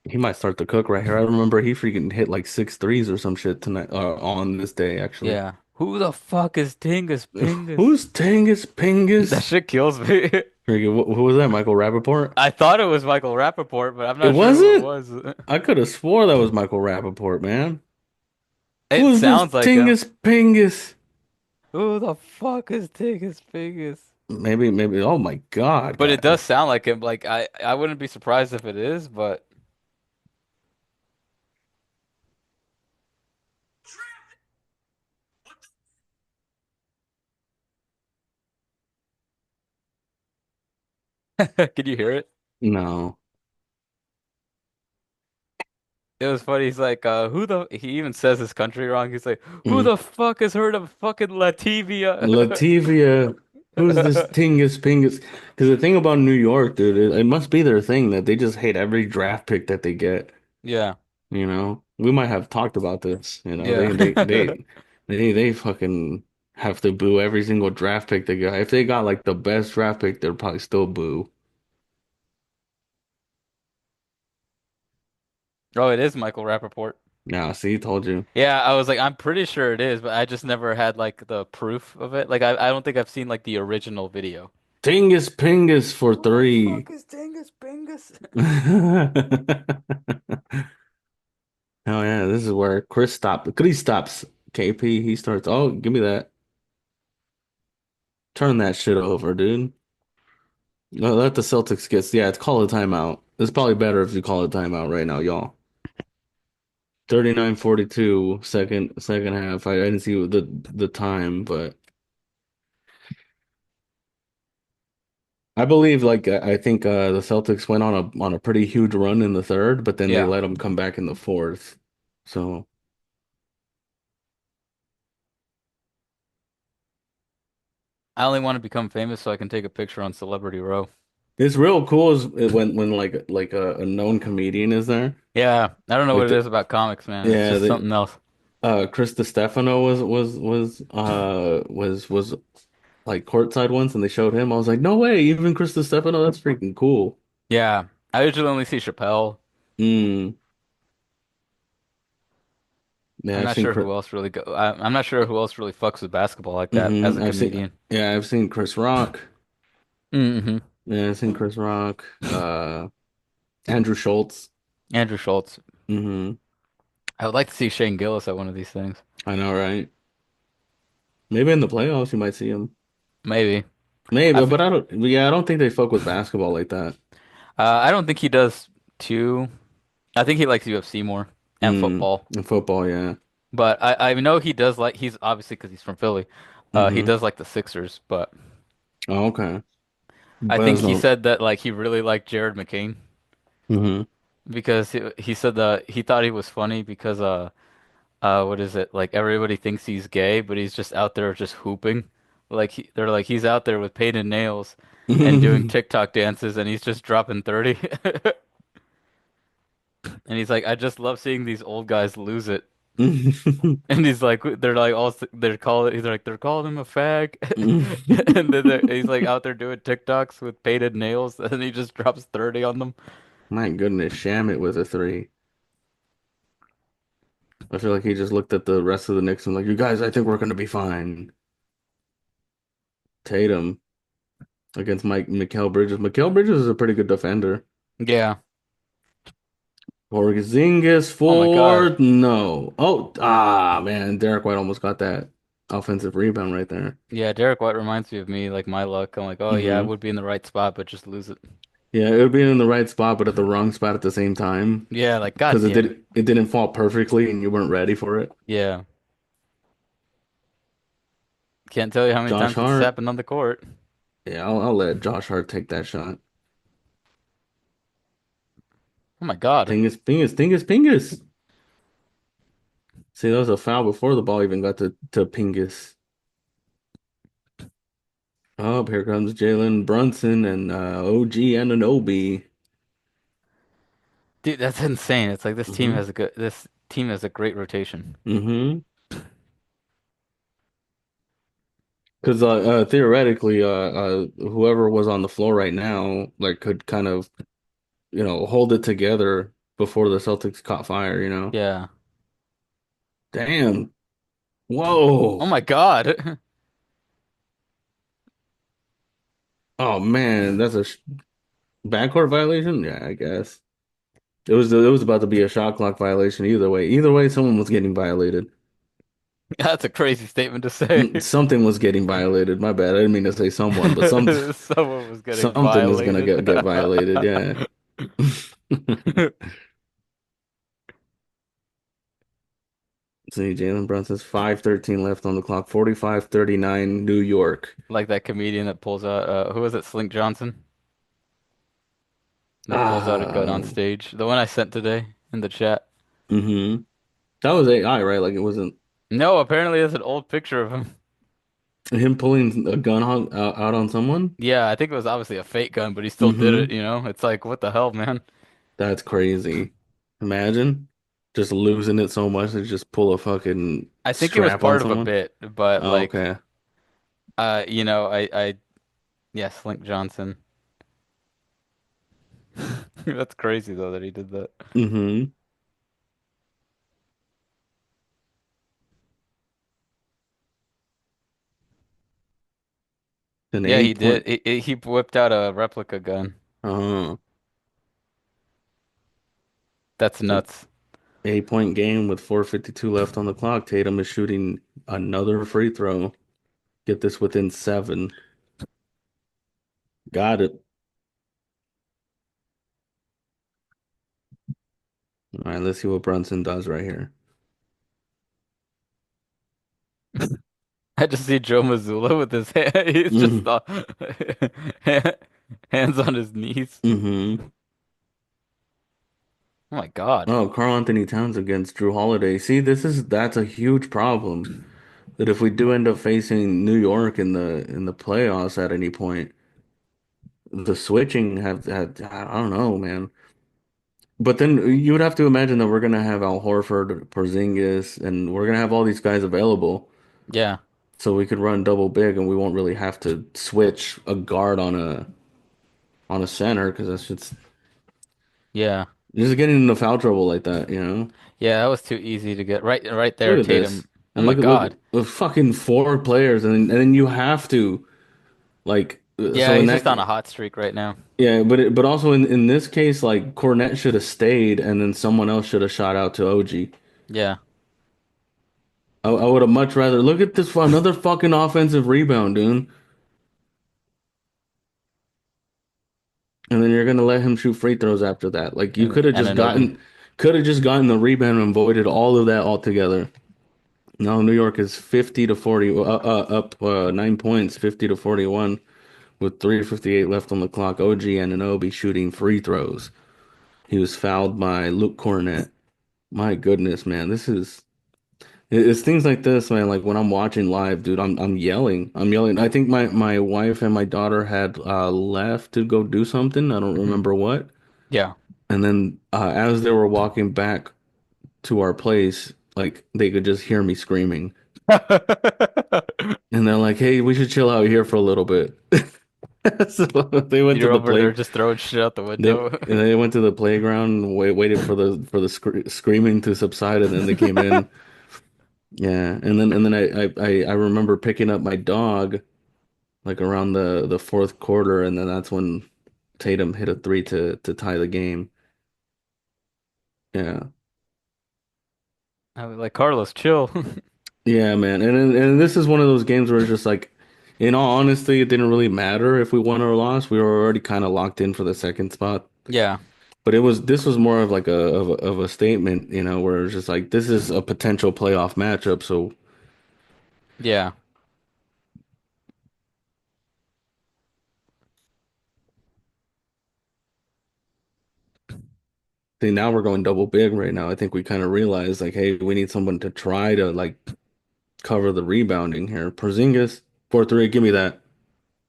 He might start to cook right here. I remember he freaking hit like 6 threes or some shit tonight on this day actually. Yeah. Who the fuck is Dingus Pingus? Who's Tangus That Pingus? shit kills me. Freaking, who was that? Michael Rappaport? I thought it was Michael Rappaport, but I'm It not sure who it wasn't? was. I could have swore that was Michael Rappaport, man. It Who's this sounds like him. Tingus Pingus? Who the fuck is Dingus Pingus? Maybe. Oh my God, But it does guys. sound like him. Like I wouldn't be surprised if it is, but can you hear it? No. It was funny. He's like, he even says his country wrong. He's like, who Mm. the fuck has heard of fucking Lativia? Lativia, who's this Tingus Pingus? Because the thing about New York, dude, it must be their thing that they just hate every draft pick that they get. Yeah, You know, we might have talked about this. You know, yeah. they fucking have to boo every single draft pick they got. If they got like the best draft pick, they'll probably still boo. Oh, it is Michael Rappaport. Now, see, told you. Yeah, I was like, I'm pretty sure it is, but I just never had like the proof of it. Like, I don't think I've seen like the original video. Tingus Pingus for Who the three. fuck is Dingus Bingus? Oh yeah, this is where Chris stops KP. He starts, oh, give me that. Turn that shit over, dude. No, let the Celtics get, yeah, it's call a timeout. It's probably better if you call a timeout right now, y'all. 39-42, second half. I didn't see the time, but I believe like I think the Celtics went on a pretty huge run in the third, but then they Yeah, let them come back in the fourth. So I only want to become famous so I can take a picture on Celebrity Row. it's real cool is when like a known comedian is there. Yeah, I don't know what Like it is about comics, man. It's yeah, just something else. Chris Stefano was like courtside once and they showed him. I was like, no way, even Chris Stefano, that's freaking cool. Yeah, I usually only see Chappelle. Mm. Yeah, I'm I've not seen sure Chris. who else really I'm not sure who else really fucks with basketball like that as a I've seen comedian. yeah, I've seen Chris Rock. Hmm. Yeah, I've seen Chris Rock, Andrew Schultz. Andrew Schultz. Hmm. I would like to see Shane Gillis at one of these things. I know, right? Maybe in the playoffs you might see him. Maybe. I Maybe, th but I don't. Yeah, I don't think they fuck with basketball like that. I don't think he does too. I think he likes UFC more and football. In football, yeah. But I know he does like he's obviously because he's from Philly. He Hmm. does like the Sixers, but Oh, okay. I But think there's he no. said that like he really liked Jared McCain Hmm. because he said that he thought he was funny because what is it? Like everybody thinks he's gay, but he's just out there just hooping. They're like he's out there with painted nails and doing TikTok dances and he's just dropping 30. And he's like, I just love seeing these old guys lose it. And he's like, they're like all they're calling. He's like, they're calling him a fag, and then he's like out there doing TikToks with painted nails, and he just drops 30 on them. My goodness, Shamit with a three. I feel like he just looked at the rest of the Knicks and like, you guys, I think we're gonna be fine. Tatum against Mike Mikal Bridges. Mikal Bridges is a pretty good defender. Yeah. Porzingis Oh my God. for no. Man, Derek White almost got that offensive rebound right there. Yeah, Derek White reminds me of me, like my luck. I'm like, oh yeah, I Hmm. would be in the right spot, but just lose it. Yeah, it would be in the right spot, but at the wrong spot at the same time Yeah, like God because damn it. it didn't fall perfectly and you weren't ready for it. Yeah. Can't tell you how many Josh times it's Hart, happened on the court. yeah, I'll let Josh Hart take that shot. Oh my God. Pingus, Pingus, Pingus, Pingus. See, that was a foul before the ball even got to Pingus. Oh, here comes Jalen Brunson and OG Anunoby. Dude, that's insane. It's like Hmm. this team has a great rotation. Hmm. Because theoretically, whoever was on the floor right now, like, could kind of, hold it together before the Celtics caught fire, you know? Yeah. Damn. Oh Whoa. my God. Oh man, that's a sh backcourt violation? Yeah, I guess. It was about to be a shot clock violation either way. Either way, someone was getting violated. That's a crazy statement to say. Something was getting violated. My bad. I didn't mean to say someone, but Someone was getting something is gonna violated. get violated. Yeah. See, Jalen Brunson's 5:13 left on the clock. 45-39 New York. Like that comedian that pulls out, who was it? Slink Johnson that pulls out a gun on Ah, stage. The one I sent today in the chat. mm-hmm. That was AI, right? Like it wasn't No, apparently there's an old picture of him. him pulling a gun out on someone. Yeah, I think it was obviously a fake gun, but he still did it, Mm-hmm. you know? It's like, what the hell, man? That's crazy. Imagine just losing it so much to just pull a fucking I think it was strap on part of a someone. bit, but Oh, like, okay. yeah, Slink Johnson. That's crazy though that he did that. Mm-hmm. An Yeah, he eight did. point He whipped out a replica gun. uh That's so nuts. 8 point game with 4:52 left on the clock. Tatum is shooting another free throw. Get this within seven. Got it. All right, let's see what Brunson does right here. I just see Joe Mazzulla with his hand. He's just Mm-hmm. hands on his knees. Mm-hmm. Oh my God. Oh, Karl Anthony Towns against Drew Holiday. See, that's a huge problem. That if we do end up facing New York in the playoffs at any point, the switching have I don't know, man. But then you would have to imagine that we're gonna have Al Horford, Porzingis, and we're gonna have all these guys available, Yeah. so we could run double big, and we won't really have to switch a guard on a center because that's Yeah. just getting into foul trouble like that, you know? Yeah, that was too easy to get. Right there, Look at this. Tatum. Oh And my look God. fucking four players, and then you have to like Yeah, So in he's that just on a hot streak right now. yeah, but also in this case, like Cornette should have stayed, and then someone else should have shot out to OG. Yeah. I would have much rather look at this for another fucking offensive rebound, dude. And then you're gonna let him shoot free throws after that. Like you And Ananobi. could have just gotten the rebound and avoided all of that altogether. No, New York is 50 to 40, up 9 points, 50 to 41, with 3:58 left on the clock. OG Anunoby shooting free throws. He was fouled by Luke Cornett. My goodness, man, it's things like this, man. Like when I'm watching live, dude, I'm yelling. I'm yelling. I think my wife and my daughter had left to go do something. I don't Hmm. remember what. Yeah. And then as they were walking back to our place, like they could just hear me screaming. And they're like, "Hey, we should chill out here for a little bit." So they went to You're the over there play. just throwing shit out the They window. they went to the playground, and waited for the screaming to subside, and then they came in. Yeah, and then I remember picking up my dog like around the fourth quarter, and then that's when Tatum hit a three to tie the game. Yeah. I was like, Carlos, chill. Yeah, man. And this is one of those games where it's just like, in all honesty, it didn't really matter if we won or lost. We were already kind of locked in for the second spot. Yeah. But this was more of like a statement, where it's just like this is a potential playoff matchup. So Yeah. see, now we're going double big right now. I think we kind of realize like, hey, we need someone to try to like cover the rebounding here. Porzingis for three, give me that.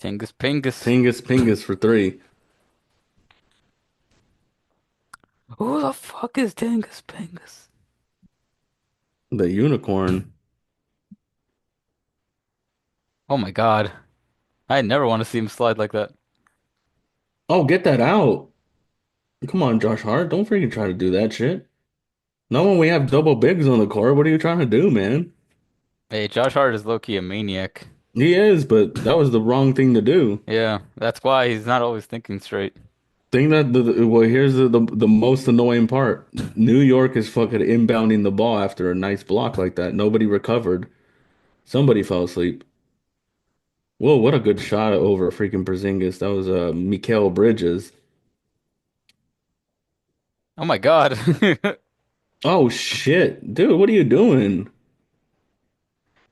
Tingus Pingus. Pingus for three. Who the fuck is Tingus Pingus? The unicorn. Oh my God. I never want to see him slide like that. Oh, get that out. Come on, Josh Hart. Don't freaking try to do that shit. Not when we have double bigs on the court. What are you trying to do, man? Hey, Josh Hart is low-key a maniac. He is, but that was the wrong thing to do. Yeah, that's why he's not always thinking straight. Thing that well, here's the most annoying part. New York is fucking inbounding the ball after a nice block like that. Nobody recovered. Somebody fell asleep. Whoa, what a good shot over freaking Porzingis. That was Mikal Bridges. Oh my God. Oh shit, dude, what are you doing?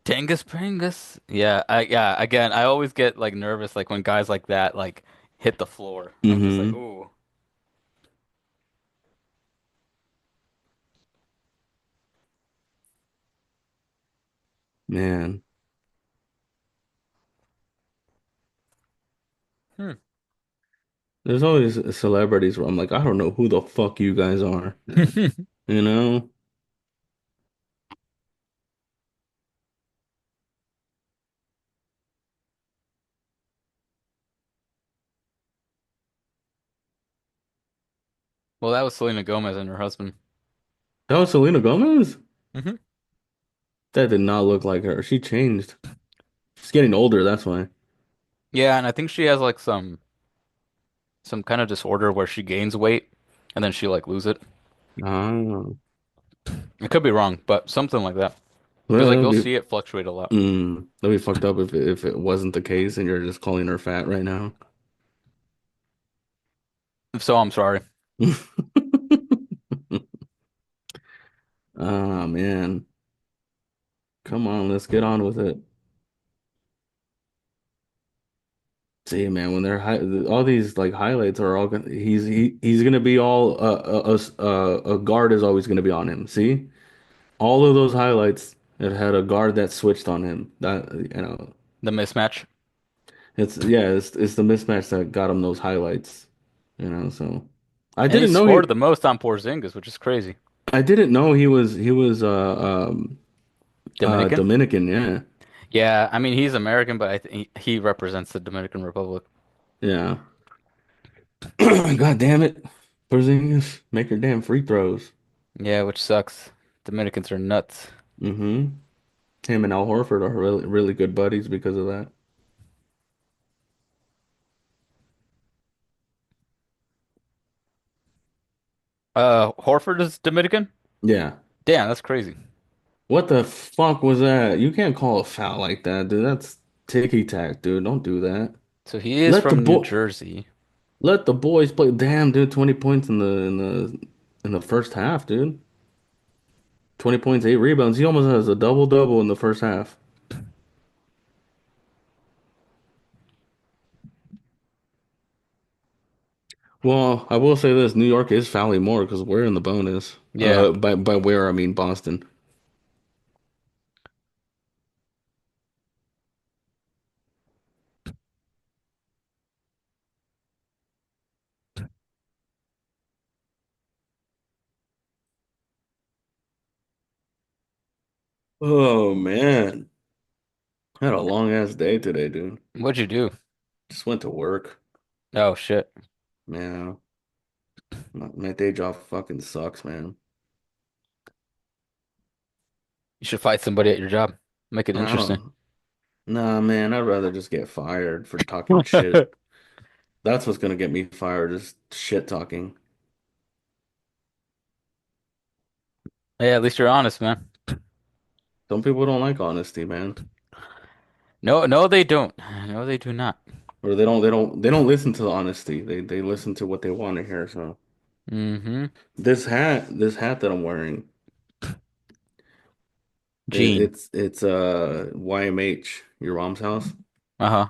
Tingus Pingus. Yeah, again, I always get like nervous like when guys like that like hit the floor. I'm just like, Mm-hmm. ooh. Man, Hmm. there's always celebrities where I'm like, I don't know who the fuck you guys are. You know? Well, that was Selena Gomez and her husband. That was Selena Gomez? Hmm. That did not look like her. She changed. She's getting older, that's why. Yeah, and I think she has like some kind of disorder where she gains weight and then she like lose it. Ah. I could be wrong, but something like that. Well, Because like you'll see it fluctuate a lot. that'd be fucked up if it wasn't the case and you're just calling her fat right now. If so, I'm sorry. Ah, man. Come on, let's get on with it. See, man, when they're all these like highlights are all gonna he's gonna be all a guard is always gonna be on him. See, all of those highlights it had a guard that switched on him. That The mismatch. it's the mismatch that got him those highlights. So I And he didn't know scored the most on Porzingis, which is crazy. he was Dominican? Dominican. Yeah, Yeah, I mean he's American, but I think he represents the Dominican Republic. yeah. God damn it, Porzingis, make your damn free throws. Yeah, which sucks. Dominicans are nuts. Mm-hmm. Him and Al Horford are really really good buddies because of that. Horford is Dominican? Yeah. Damn, that's crazy. What the fuck was that? You can't call a foul like that, dude. That's ticky-tack, dude. Don't do that. So he is Let the from New boy Jersey. let the boys play. Damn, dude, 20 points in the first half, dude. 20 points, 8 rebounds. He almost has a double-double in the first half. Well, I will say this, New York is fouling more because we're in the bonus. Yeah. By where I mean Boston. Oh man. I had a long ass day today, dude. What'd you do? Just went to work. Oh shit. Man, my day job fucking sucks, man. You should fight somebody at your job. Make it I interesting. don't. Nah, man, I'd rather just get fired for talking shit. That's what's gonna get me fired is shit talking. Yeah, at least you're honest, man. Some people don't like honesty, man. No, no, they don't. No, they do not. Or they don't listen to the honesty. They listen to what they want to hear. So Mm-hmm. this hat that I'm wearing, Gene. it's YMH, your mom's house. Uh-huh.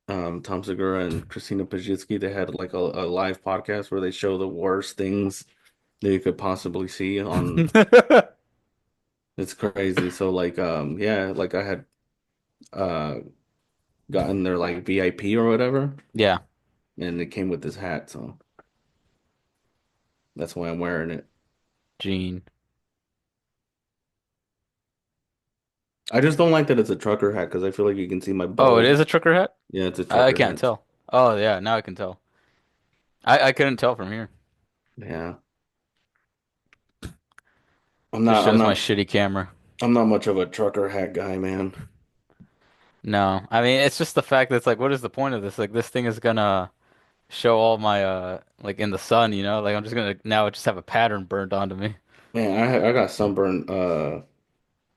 Tom Segura and Christina Pajitsky, they had like a live podcast where they show the worst things that you could possibly see on. It's crazy. So like yeah, like I had uh gotten their like VIP or whatever, Yeah, and it came with this hat, so that's why I'm wearing it. Gene. I just don't like that it's a trucker hat because I feel like you can see my Oh, it bow. is a trucker hat? Yeah, it's a I trucker can't hat. tell. Oh yeah, now I can tell. I couldn't tell from here. Yeah. I'm Just not I'm shows my not shitty camera. I'm not much of a trucker hat guy, man. No, I mean it's just the fact that it's like, what is the point of this? Like this thing is gonna show all my like in the sun, you know? Like I'm just gonna now just have a pattern burned onto me. Man, I got sunburned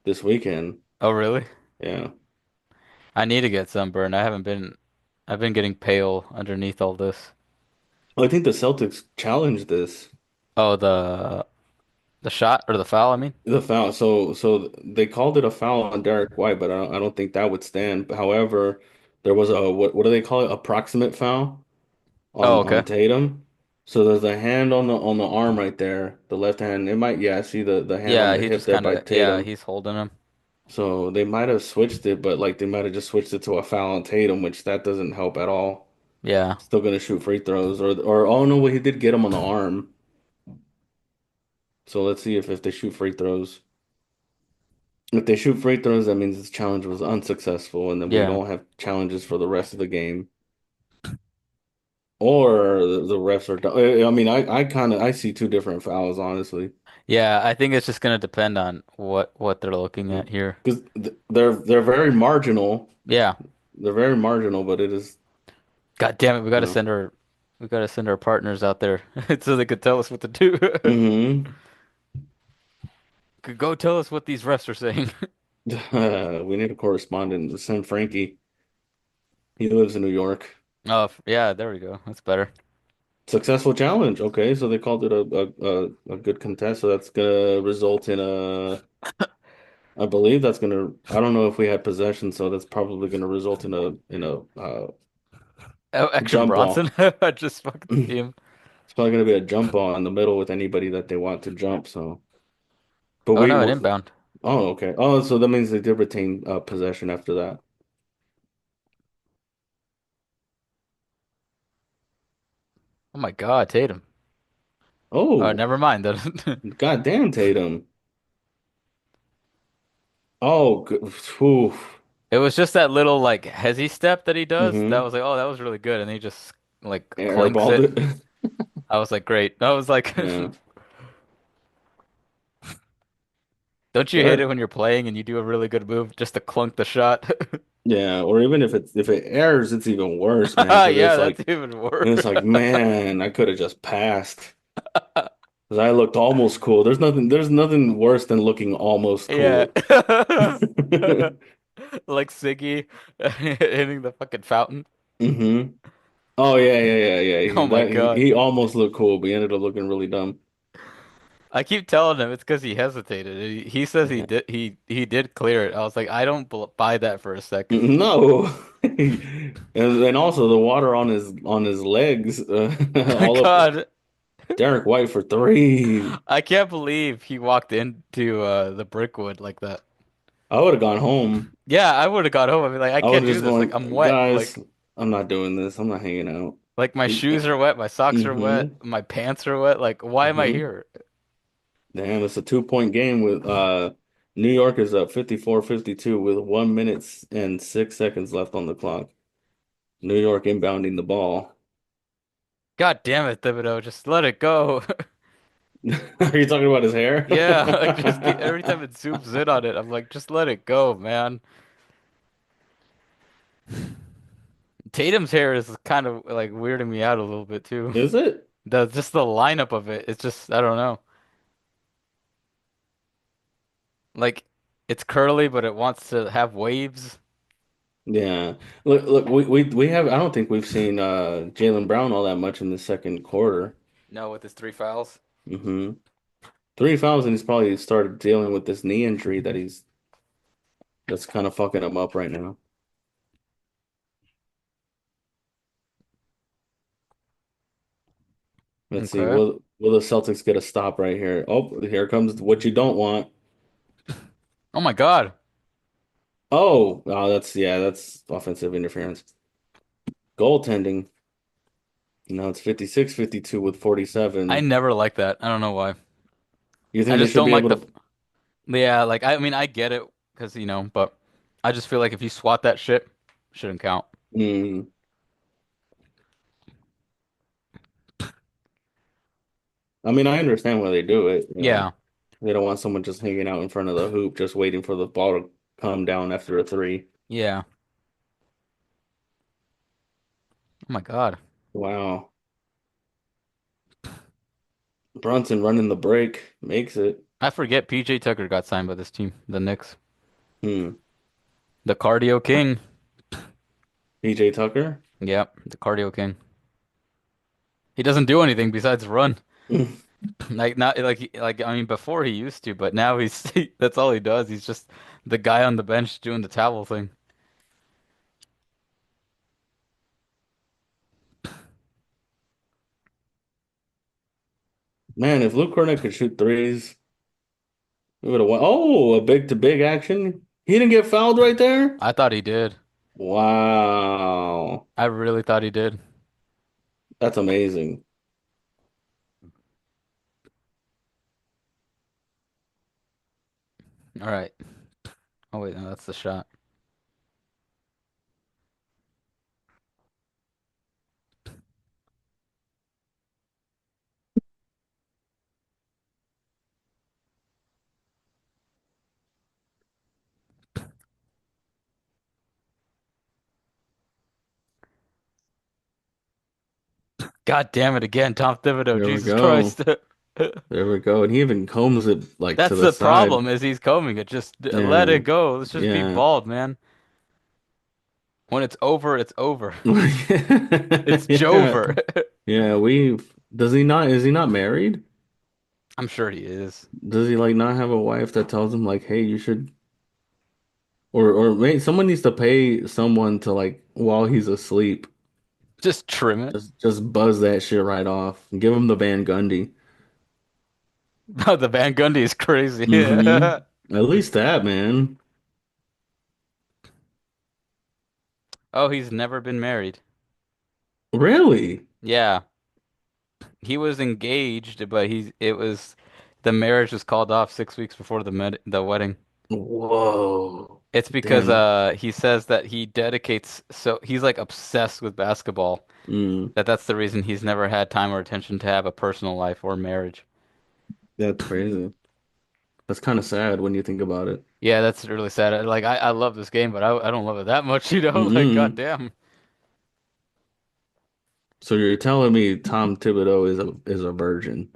this weekend. Oh really? Yeah. I need to get sunburned. I've been getting pale underneath all this. Well, I think the Celtics challenged this. Oh, the shot or the foul, I mean? The foul. So they called it a foul on Derek White, but I don't think that would stand. However, there was a what do they call it? Approximate foul Oh, on okay. Tatum. So there's a hand on the arm right there, the left hand. It might, yeah, see the hand on Yeah, the he hip just there kind by of yeah, Tatum. he's holding him. So they might have switched it, but like they might have just switched it to a foul on Tatum, which that doesn't help at all. Yeah. Still gonna shoot free throws, or oh no, well, he did get him on the arm. So let's see if they shoot free throws. If they shoot free throws, that means this challenge was unsuccessful, and then we Yeah. don't have challenges for the rest of the game. Or the refs are done. I mean, I kind of I see two different fouls, honestly. Yeah, I think it's just gonna depend on what they're looking at here. Because they're very marginal. Yeah. They're very marginal, but it is, God damn it, you know. we gotta send our partners out there so they could tell us what to do. Hmm. Could go tell us what these refs are saying. We need a correspondent. Send Frankie. He lives in New York. Oh, yeah, there we go. That's better. Successful challenge. Okay, so they called it a good contest. So that's gonna result in a. I believe that's gonna. I don't know if we had possession, so that's probably gonna result in a Oh, Action jump Bronson. ball. I just fucking see him. It's probably gonna be a jump ball in the middle with anybody that they want to jump. So, but Oh no, an inbound. oh, okay. Oh, so that means they did retain possession after that. Oh my God, Tatum. Oh, Oh, never mind then. goddamn, Tatum. Oh, oof. It was just that little like hezzy step that he does. That Mm-hmm. was like, oh, that was really good. And he just like clinks Airballed it. it. I was like, great. I was like, Yeah. don't you hate it There. when you're playing and you do a really good move just to clunk the shot? Yeah, or even if it airs, it's even worse, man. Because Yeah, that's even it's like, worse. man, I could have just passed. Because I looked almost cool. There's nothing worse than looking almost Yeah. cool. Like Siggy hitting the fucking fountain. hmm Oh yeah, yeah, yeah, yeah. Oh my God. He almost looked cool, but he ended up looking really dumb. I keep telling him it's because he hesitated. He says Yeah. he did clear it. I was like, I don't buy that for a second. No. And also the water on his legs, Oh my all up God. Derek White for three. I can't believe he walked into the Brickwood like that. I would have gone home. Yeah, I would have got home. I'd be like, I I would can't have do just this. Like I'm gone, wet. guys, I'm not doing this. I'm not hanging out. Like my shoes are wet, my socks are wet, Mm-hmm. my pants are wet. Like why am I Mm-hmm. here? Damn, it's a 2 point game with New York is up 54-52 with 1 minute and 6 seconds left on the clock. New York inbounding the ball. God damn it, Thibodeau, just let it go. Are you talking about his hair? Yeah, like every time it zooms in on it, I'm like, just let it go, man. Tatum's hair is kind of like weirding me out a little bit too. Is it? The just the lineup of it, it's just I don't know. Like it's curly, but it wants to have waves. Yeah. Look, we have I don't think we've seen Jaylen Brown all that much in the second quarter. No, with his three fouls. hmm Three fouls and he's probably started dealing with this knee injury that's kind of fucking him up right now. Let's see. Okay. Will the Celtics get a stop right here? Oh, here comes what you don't want. Oh my God. Oh, that's yeah, that's offensive interference. Goaltending. Now it's 56-52 with I 47. never like that. I don't know why. You I think they just should don't be like able the to? yeah, like I mean I get it because but I just feel like if you swat that shit, shouldn't count. Mm, I mean, I understand why they do it. Yeah. They don't want someone just hanging out in front of the hoop, just waiting for the ball to come down after a three. Yeah. Oh my God. Wow. Brunson running the break makes it. I forget PJ Tucker got signed by this team, the Knicks. Hmm. The Cardio King. PJ Tucker. Yep, the Cardio King. He doesn't do anything besides run. Like not like I mean before he used to, but now he's that's all he does. He's just the guy on the bench doing the towel thing. Man, if Luke Cornett could shoot threes, we would have won. Oh, a big to big action. He didn't get fouled right there. I thought he did. Wow. I really thought he did. That's amazing. All right. Oh wait, no, that's the shot. God damn it again, Tom Thibodeau. There we Jesus go. Christ. There we go. And he even combs it like to That's the the side. problem is he's combing it. Just let Yeah. it go. Let's just be Yeah. bald, man. When it's over, it's over. It's Yeah. Jover. Yeah. Does he not, is he not married? I'm sure he is. Does he like not have a wife that tells him like, hey, you should, or maybe someone needs to pay someone to like while he's asleep, Just trim it. just buzz that shit right off and give him the Van Gundy. The Van Gundy is crazy. Mm-hmm. At least that, man. Oh, he's never been married. Really? Yeah, he was engaged, but it was the marriage was called off 6 weeks before the wedding. Whoa. It's because Damn. he says that he dedicates so he's like obsessed with basketball Mm, that's the reason he's never had time or attention to have a personal life or marriage. that's crazy. That's kind of sad when you think about it. Yeah, that's really sad. Like I love this game, but I don't love it that much, Like Mm-mm. goddamn. So you're telling me Tom Thibodeau is a virgin?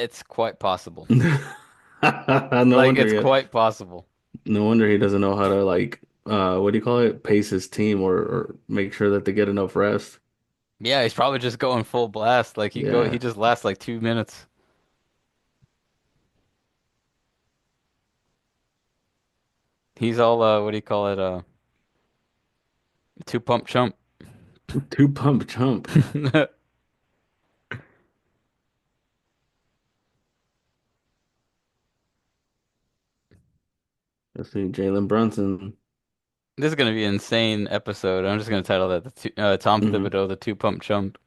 It's quite possible. No Like wonder it's quite possible. no wonder he doesn't know how to like what do you call it? Pace his team or make sure that they get enough rest. Yeah, he's probably just going full blast. Like he Yeah. just lasts like 2 minutes. He's all what do you call it? Two pump chump. Two pump chump. Let's see, Jalen Brunson. This is gonna be an insane episode. I'm just gonna title that Tom Hmm. Thibodeau, the two pump chump.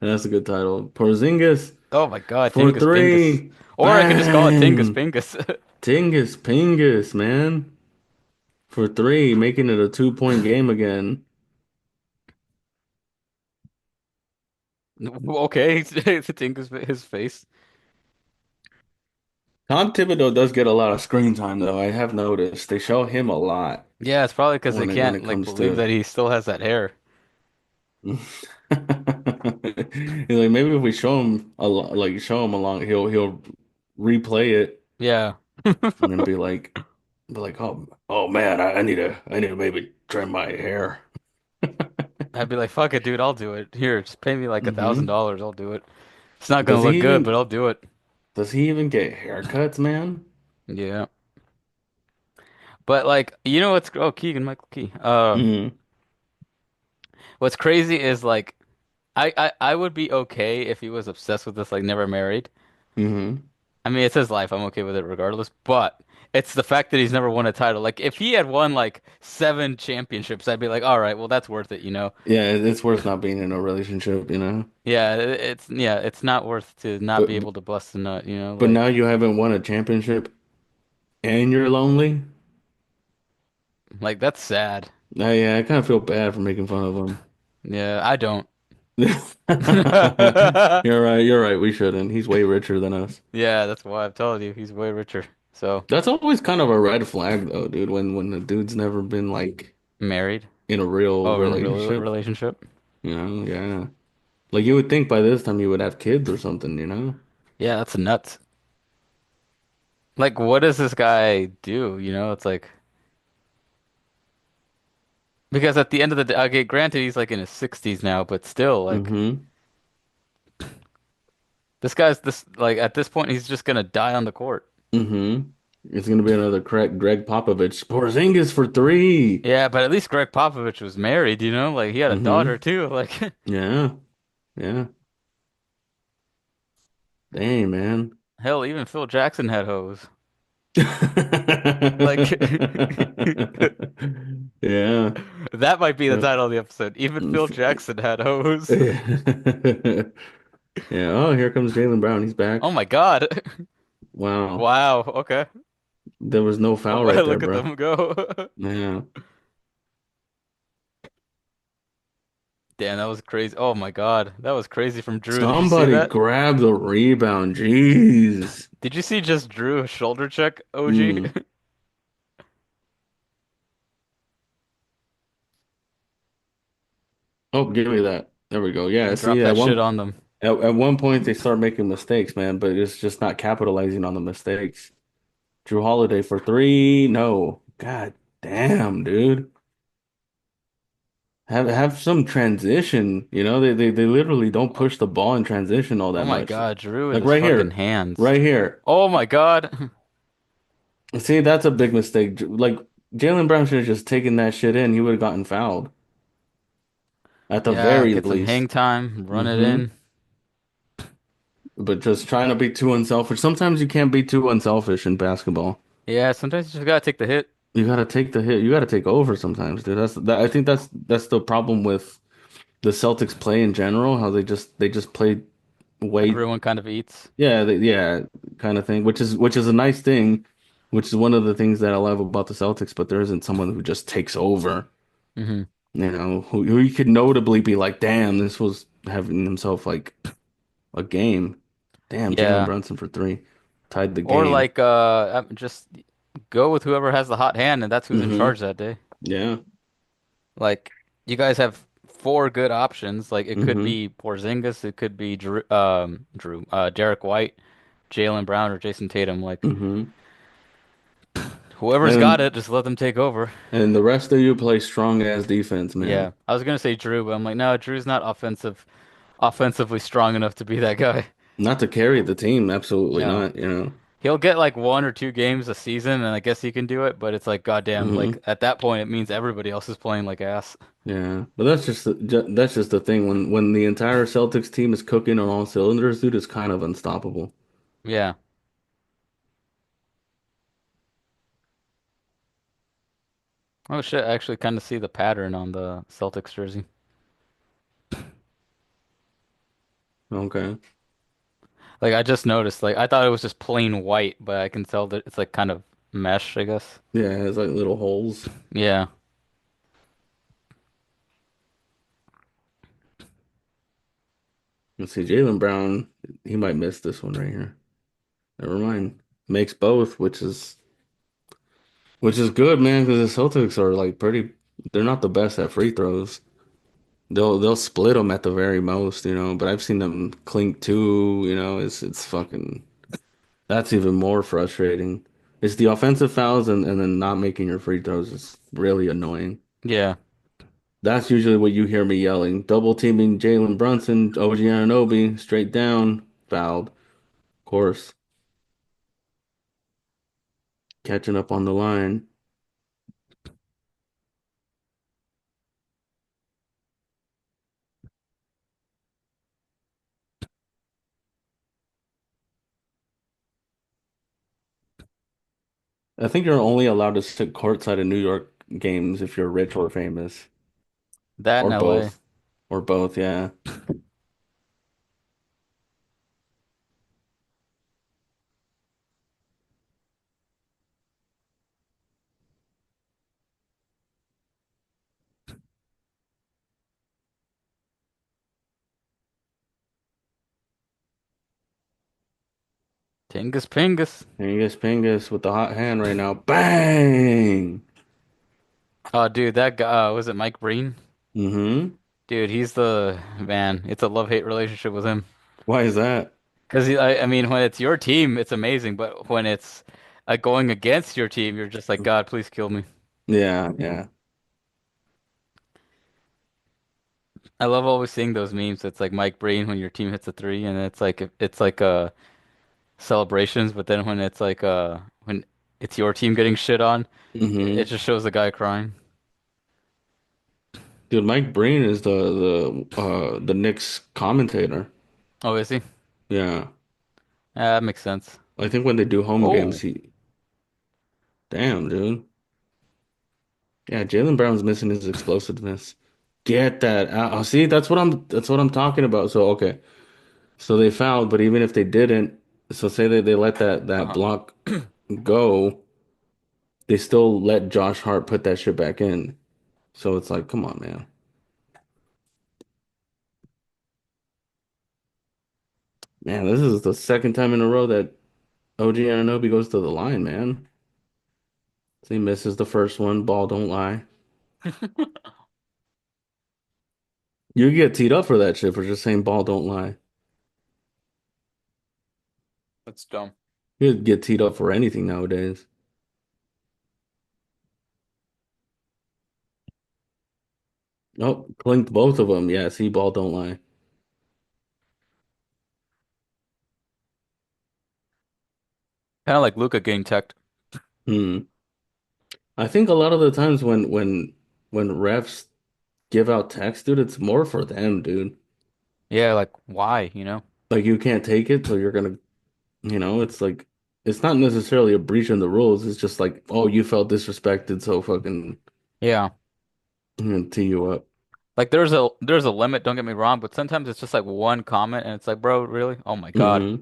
That's a good title. Porzingis Oh my God, for Tingus Pingus. three. Or I could just call it Tingus Bang. Pingus. Tingus Pingus, man. For three, making it a 2 point game again. Okay, Tingus his face. Tom Thibodeau does get a lot of screen time, though. I have noticed they show him a lot Yeah, it's probably because they when can't it like comes believe to. that he still has that hair. He's like maybe if we show him a lot, like show him along, he'll replay it Yeah. and then be like, oh man, I need to maybe trim my hair. I'd be like, fuck it, dude, I'll do it. Here, just pay me like a thousand Hmm. dollars, I'll do it. It's not gonna Does look he good, but even I'll do it. does he even get haircuts, man? Yeah. But like, you know what's Keegan Michael Key. Hmm. What's crazy is like I would be okay if he was obsessed with this, like never married. Hmm. I mean, it's his life. I'm okay with it regardless. But it's the fact that he's never won a title. Like if he had won like 7 championships, I'd be like, all right, well that's worth it, you know? Yeah, it's worth not being in a relationship, you know. It's not worth to not But be able to bust a nut, you know? but Like now you haven't won a championship and you're lonely. that's sad. Yeah, I kind of feel bad for making fun of him. Yeah, I don't. You're right. You're right. We shouldn't. He's way richer than us. Yeah, that's why I've told you he's way richer. So That's always kind of a red flag, though, dude. When the dude's never been like married. in a real Oh, in a real relationship, relationship. yeah. Like you would think by this time you would have kids or something, you know? Yeah, that's nuts. Like, what does this guy do? You know, it's like because at the end of the day, okay, granted he's like in his 60s now, but still, like Mm-hmm. this guy's this like at this point he's just gonna die on the court. Mm-hmm. It's gonna be another correct Greg Popovich. Porzingis for three. Yeah, but at least Greg Popovich was married, you know, like he had a daughter Mm-hmm. too. Like, Yeah. Yeah. Dang, man. hell, even Phil Jackson had hoes. Like, Yeah. that might be the Yep. title of the episode. Even Phil Jackson had hoes. Yeah. Oh, here comes Jaylen Brown. He's Oh back. my God. Wow. Wow. Okay. There was no Oh, foul right there, look at bro. them go. Yeah. Damn, that was crazy. Oh my God. That was crazy from Drew. Did you see Somebody that? grab the rebound. Jeez. Did you see just Drew shoulder check OG? Mm. Oh, give me that. There we go. Yeah. Drop See, that shit on them. at one point they start making mistakes, man, but it's just not capitalizing on the mistakes. Drew Holiday for three. No. God damn, dude. Have some transition. You know, they literally don't push the ball in transition all Oh that my much. God, Drew and Like his right fucking here. hands. Right here. Oh my God. See, that's a big mistake. Like Jalen Brown should have just taken that shit in. He would have gotten fouled at the Yeah, very get some least. hang time, run it Hmm. in. But just trying to be too unselfish. Sometimes you can't be too unselfish in basketball. Yeah, sometimes you just gotta take the hit. You gotta take the hit. You gotta take over sometimes, dude. I think that's the problem with the Celtics play in general. How they just play way Everyone kind of eats. yeah kind of thing. Which is a nice thing. Which is one of the things that I love about the Celtics. But there isn't someone who just takes over. Hmm. Who you could notably be like, damn, this was having himself like a game. Damn, Jalen Yeah. Brunson for three. Tied the Or game. like just go with whoever has the hot hand and that's who's in Hmm. charge that day. Yeah. Like you guys have four good options. Like it could Mm-hmm. be Porzingis, it could be Derek White, Jalen Brown, or Jason Tatum. Like Mm-hmm. whoever's got And it, just let them take over. and the rest of you play strong ass defense, man. Yeah, I was gonna say Drew, but I'm like, no, Drew's not offensively strong enough to be that guy. Not to carry the team, absolutely No. not, you know. He'll get like one or two games a season, and I guess he can do it, but it's like, goddamn, like Hmm. at that point, it means everybody else is playing like ass. Yeah, but that's just the thing when the entire Celtics team is cooking on all cylinders, dude, it's kind of unstoppable. Yeah. Oh shit, I actually kind of see the pattern on the Celtics jersey. Okay. Like I just noticed, like I thought it was just plain white, but I can tell that it's like kind of mesh, I guess. Yeah, it has like little holes. Yeah. Let's see, Jalen Brown, he might miss this one right here. Never mind. Makes both, which is good, man, because the Celtics are like pretty. They're not the best at free throws. They'll split them at the very most, you know. But I've seen them clink two, you know. It's fucking. That's even more frustrating. It's the offensive fouls and then not making your free throws is really annoying. Yeah. That's usually what you hear me yelling. Double teaming Jalen Brunson, OG Anunoby, straight down, fouled. Of course, catching up on the line. I think you're only allowed to sit courtside in New York games if you're rich or famous, That in or LA. both, or both. Yeah. Tingus Pingus. Angus Pingus with the hot hand right now. Bang! Oh, dude, that guy, was it Mike Breen? Mm-hmm. Dude, he's the man. It's a love-hate relationship with him. Why is that? Because I mean, when it's your team, it's amazing, but when it's going against your team, you're just like, God, please kill me. Yeah, yeah. I love always seeing those memes. It's like Mike Breen when your team hits a three, and it's like celebrations, but then when it's like when it's your team getting shit on, it Mm-hmm. just shows the guy crying. Dude, Mike Breen is the Knicks commentator. Oh, is he? Yeah. Yeah, that makes sense. I think when they do home games, Oh, he damn, dude. Yeah, Jalen Brown's missing his explosiveness. Get that out. Oh, see, that's what I'm talking about. So okay. So they fouled, but even if they didn't, so say they let that uh-huh. block go, they still let Josh Hart put that shit back in. So it's like, come on, man. Man, this is the second time in a row that OG Anunoby goes to the line, man. So he misses the first one. Ball don't lie. You get teed up for that shit for just saying ball don't lie. That's dumb. You get teed up for anything nowadays. Oh, clinked both of them. Yeah, see, ball don't lie. Kind of like Luca getting teched. Hmm. I think a lot of the times when refs give out text, dude, it's more for them, dude. Yeah, like why, you know? Like you can't take it, so you're gonna, it's like it's not necessarily a breach in the rules. It's just like, oh, you felt disrespected, so fucking Yeah. I'm gonna tee you up. Like there's a limit, don't get me wrong, but sometimes it's just like one comment and it's like, bro, really? Oh my God. Hmm.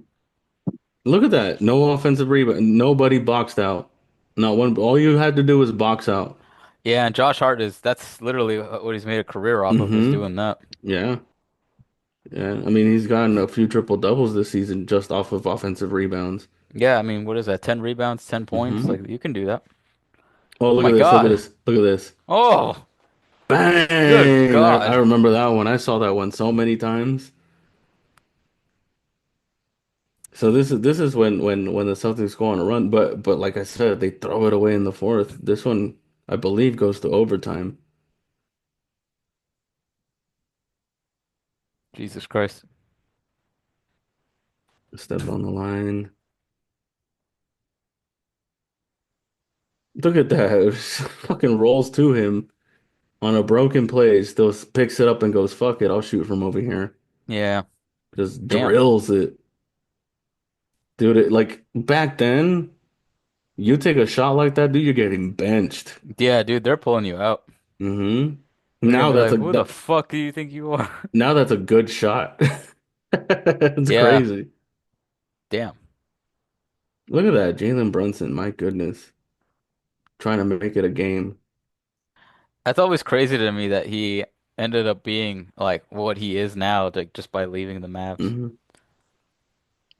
Look at that. No offensive rebound. Nobody boxed out. Not one. All you had to do was box out. Yeah, and Josh Hart that's literally what he's made a career off of is Hmm. doing that. Yeah. Yeah. I mean, he's gotten a few triple doubles this season just off of offensive rebounds. Yeah, I mean, what is that? 10 rebounds, 10 points? Hmm. Like you can do that. Oh, Oh look at my this. Look at God. this. Look at this. Oh. Good Bang! I God. remember that one. I saw that one so many times. So this is when the Celtics go on a run, but like I said, they throw it away in the fourth. This one, I believe, goes to overtime. Jesus Christ. Stepped on the line. Look at that. Fucking rolls to him on a broken play. Still picks it up and goes, "Fuck it, I'll shoot from over here." Yeah. Just Damn. drills it. Dude, like back then, you take a shot like that, dude, you're getting benched. Yeah, dude, they're pulling you out. hmm They're gonna Now be that's like, a who the fuck do you think you are? now that's a good shot. It's Yeah. crazy. Damn. Look at that, Jalen Brunson. My goodness, trying to make it a game. That's always crazy to me that he ended up being like what he is now, like just by leaving the Mavs. hmm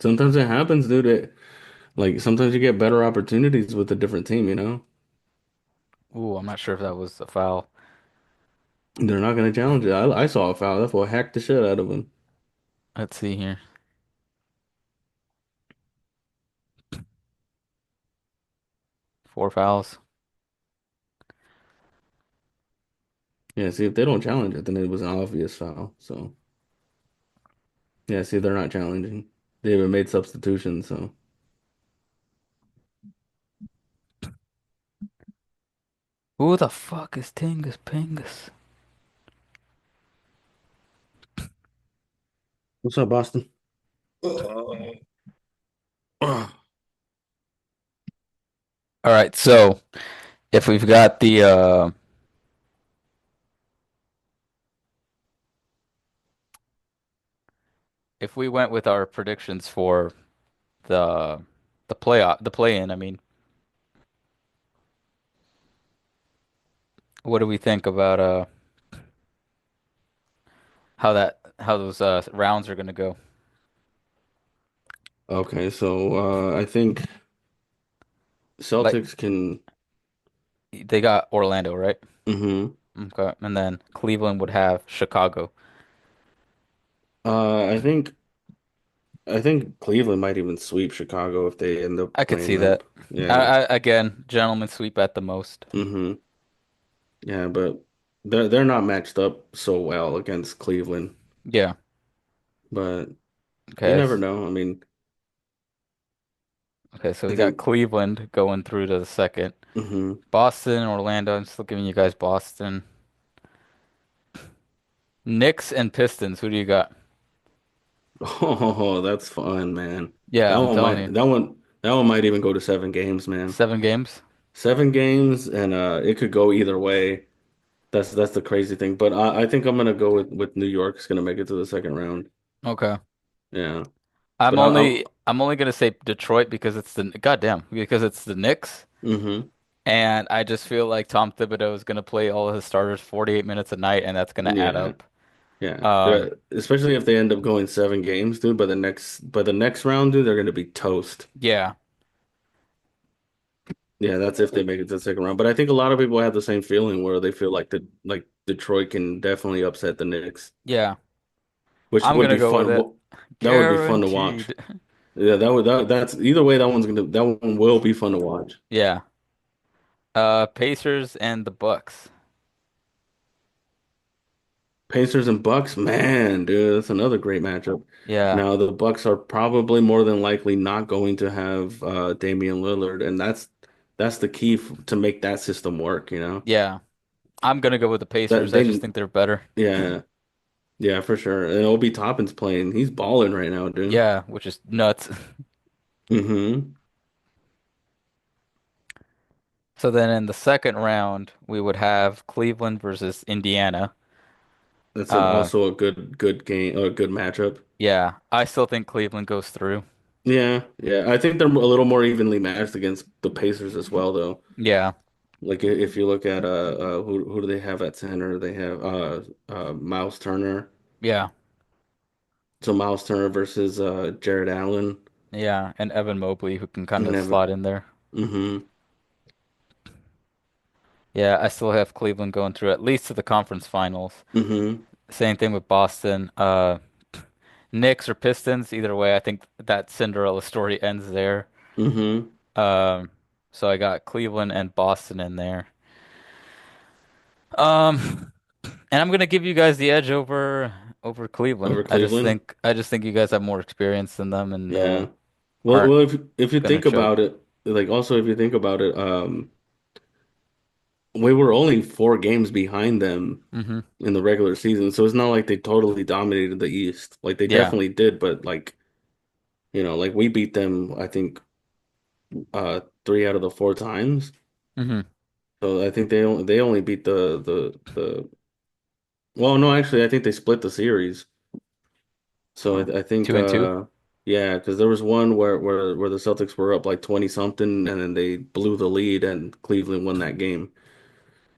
Sometimes it happens, dude. Like sometimes you get better opportunities with a different team, you know? Ooh, I'm not sure if that was a foul. They're not going to challenge it. I saw a foul. That fool hacked the shit out of him. Let's see here. 4 fouls. Yeah, see, if they don't challenge it, then it was an obvious foul. So, yeah, see, they're not challenging. They even made substitutions. So, Who the fuck is Tingus Pingus? what's up, Boston? Uh, All right, so if we've got if we went with our predictions for the the play-in, I mean, what do we think about how those rounds are gonna go? Okay, so I think Like Celtics can. they got Orlando, right? hmm Okay, and then Cleveland would have Chicago. I think Cleveland might even sweep Chicago if they end up I could playing see them. that. Yeah. Again, gentlemen sweep at the most. hmm Yeah, but they're not matched up so well against Cleveland. Yeah. But you Okay. never know. I mean, Okay, so I we got think. Cleveland going through to the second. hmm Boston, Orlando. I'm still giving you guys Boston. Knicks and Pistons. Who do you got? Oh, that's fun, man. Yeah, That I'm one telling might you. that one might even go to 7 games, man. 7 games? 7 games, and it could go either way. That's the crazy thing. But I think I'm gonna go with New York. Is gonna make it to the second round. Okay. Yeah, I'm but only I'm only gonna say Detroit because it's the Knicks, hmm and I just feel like Tom Thibodeau is gonna play all of his starters 48 minutes a night, and that's gonna add yeah, up. yeah. Um, Especially if they end up going 7 games, dude. By the next round, dude, they're gonna be toast. yeah, Yeah, that's if they make it to the second round. But I think a lot of people have the same feeling where they feel like Detroit can definitely upset the Knicks, yeah. which I'm would gonna be go with fun. it. That would be fun to watch. Guaranteed. Yeah, that's either way. That one will be fun to watch. Yeah. Pacers and the Bucks. Pacers and Bucks, man, dude, that's another great matchup. Yeah, Now the Bucks are probably more than likely not going to have Damian Lillard, and that's the key to make that system work. yeah. I'm gonna go with the Pacers. That I just they, think they're better. yeah, yeah, for sure. And Obi Toppin's playing; he's balling right now, dude. Yeah, which is nuts. hmm So then in the second round, we would have Cleveland versus Indiana. That's Uh, also a good game or a good matchup. yeah, I still think Cleveland goes through. Yeah, yeah. I think they're a little more evenly matched against the Pacers as well, though. Yeah, Like if you look at who do they have at center? They have Miles Turner. yeah, So Miles Turner versus Jared Allen. yeah, and Evan Mobley who can kind of Never. slot in there. hmm Yeah, I still have Cleveland going through at least to the conference finals. Hmm. Same thing with Boston. Knicks or Pistons, either way, I think that Cinderella story ends there. Hmm. Um, so I got Cleveland and Boston in there. Um, and I'm gonna give you guys the edge over Cleveland. Over Cleveland. I just think you guys have more experience than them and Yeah. Well, aren't well, if you gonna think choke. about it, like also if you think about it, we were only 4 games behind them Hmm. in the regular season, so it's not like they totally dominated the East. Like they Yeah. definitely did, but like like we beat them, I think 3 out of the 4 times. Hmm. So I think they only beat the well, no, actually I think they split the series. So I think 2-2. yeah, because there was one where the Celtics were up like 20 something and then they blew the lead and Cleveland won that game.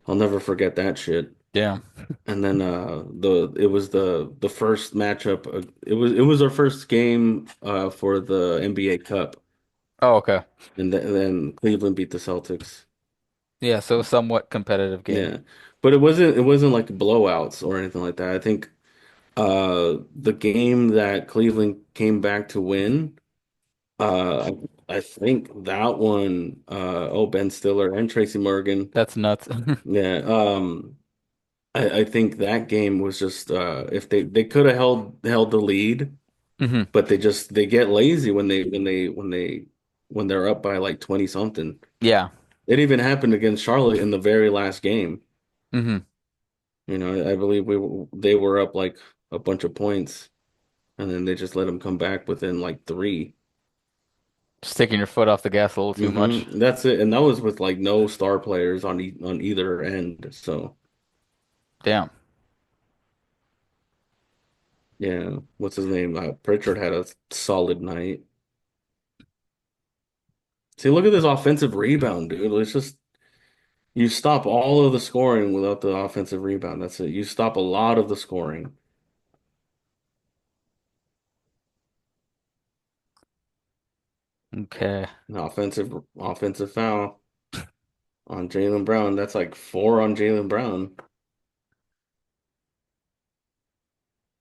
I'll never forget that shit. Yeah. And then it was the first matchup. It was our first game for the NBA Cup, Oh, okay. and then Cleveland beat the Celtics. Yeah, so somewhat competitive game. Yeah, but it wasn't like blowouts or anything like that. I think the game that Cleveland came back to win, I think that one, Ben Stiller and Tracy Morgan. That's nuts. Yeah, I think that game was just if they could have held the lead. Hmm. But they get lazy when they're up by like 20 something. Yeah. It even happened against Charlotte in the very last game. Hmm. I believe they were up like a bunch of points, and then they just let them come back within like 3. Just taking your foot off the gas a little too much. That's it, and that was with like no star players on either end. So Damn. yeah, what's his name? Pritchard had a solid night. See, look at this offensive rebound, dude. It's just you stop all of the scoring without the offensive rebound. That's it. You stop a lot of the scoring. Okay. An offensive foul on Jaylen Brown. That's like 4 on Jaylen Brown.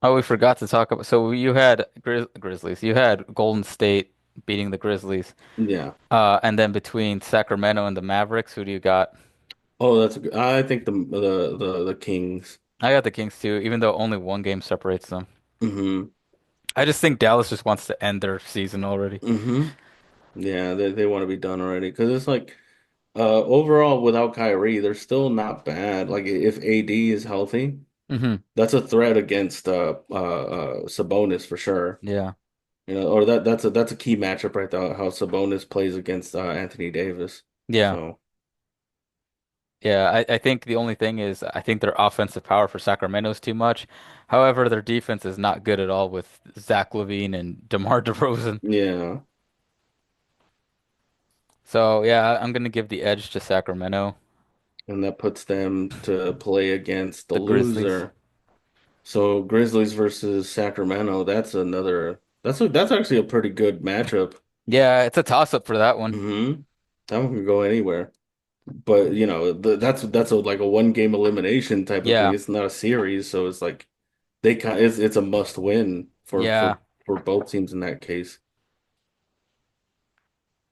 Oh, we forgot to talk about. So you had Grizzlies. You had Golden State beating the Grizzlies. Yeah. And then between Sacramento and the Mavericks, who do you got? Oh, that's a good. I think the Kings. I got the Kings too, even though only one game separates them. Hmm. I just think Dallas just wants to end their season already. Hmm. Yeah, they want to be done already because it's like overall without Kyrie, they're still not bad. Like if AD is healthy, Hmm. that's a threat against Sabonis for sure. Yeah. Or that's a key matchup right there, how Sabonis plays against Anthony Davis. Yeah. So Yeah. I think the only thing is I think their offensive power for Sacramento is too much. However, their defense is not good at all with Zach LaVine and DeMar DeRozan. yeah, So yeah, I'm gonna give the edge to Sacramento. and that puts them to play against the The Grizzlies. loser. So Grizzlies versus Sacramento, that's actually a pretty good matchup. Yeah, it's a toss up for that one. That one could go anywhere. But that's like a 1 game elimination type of thing. Yeah. It's not a series, so it's like it's a must win for Yeah. for both teams in that case.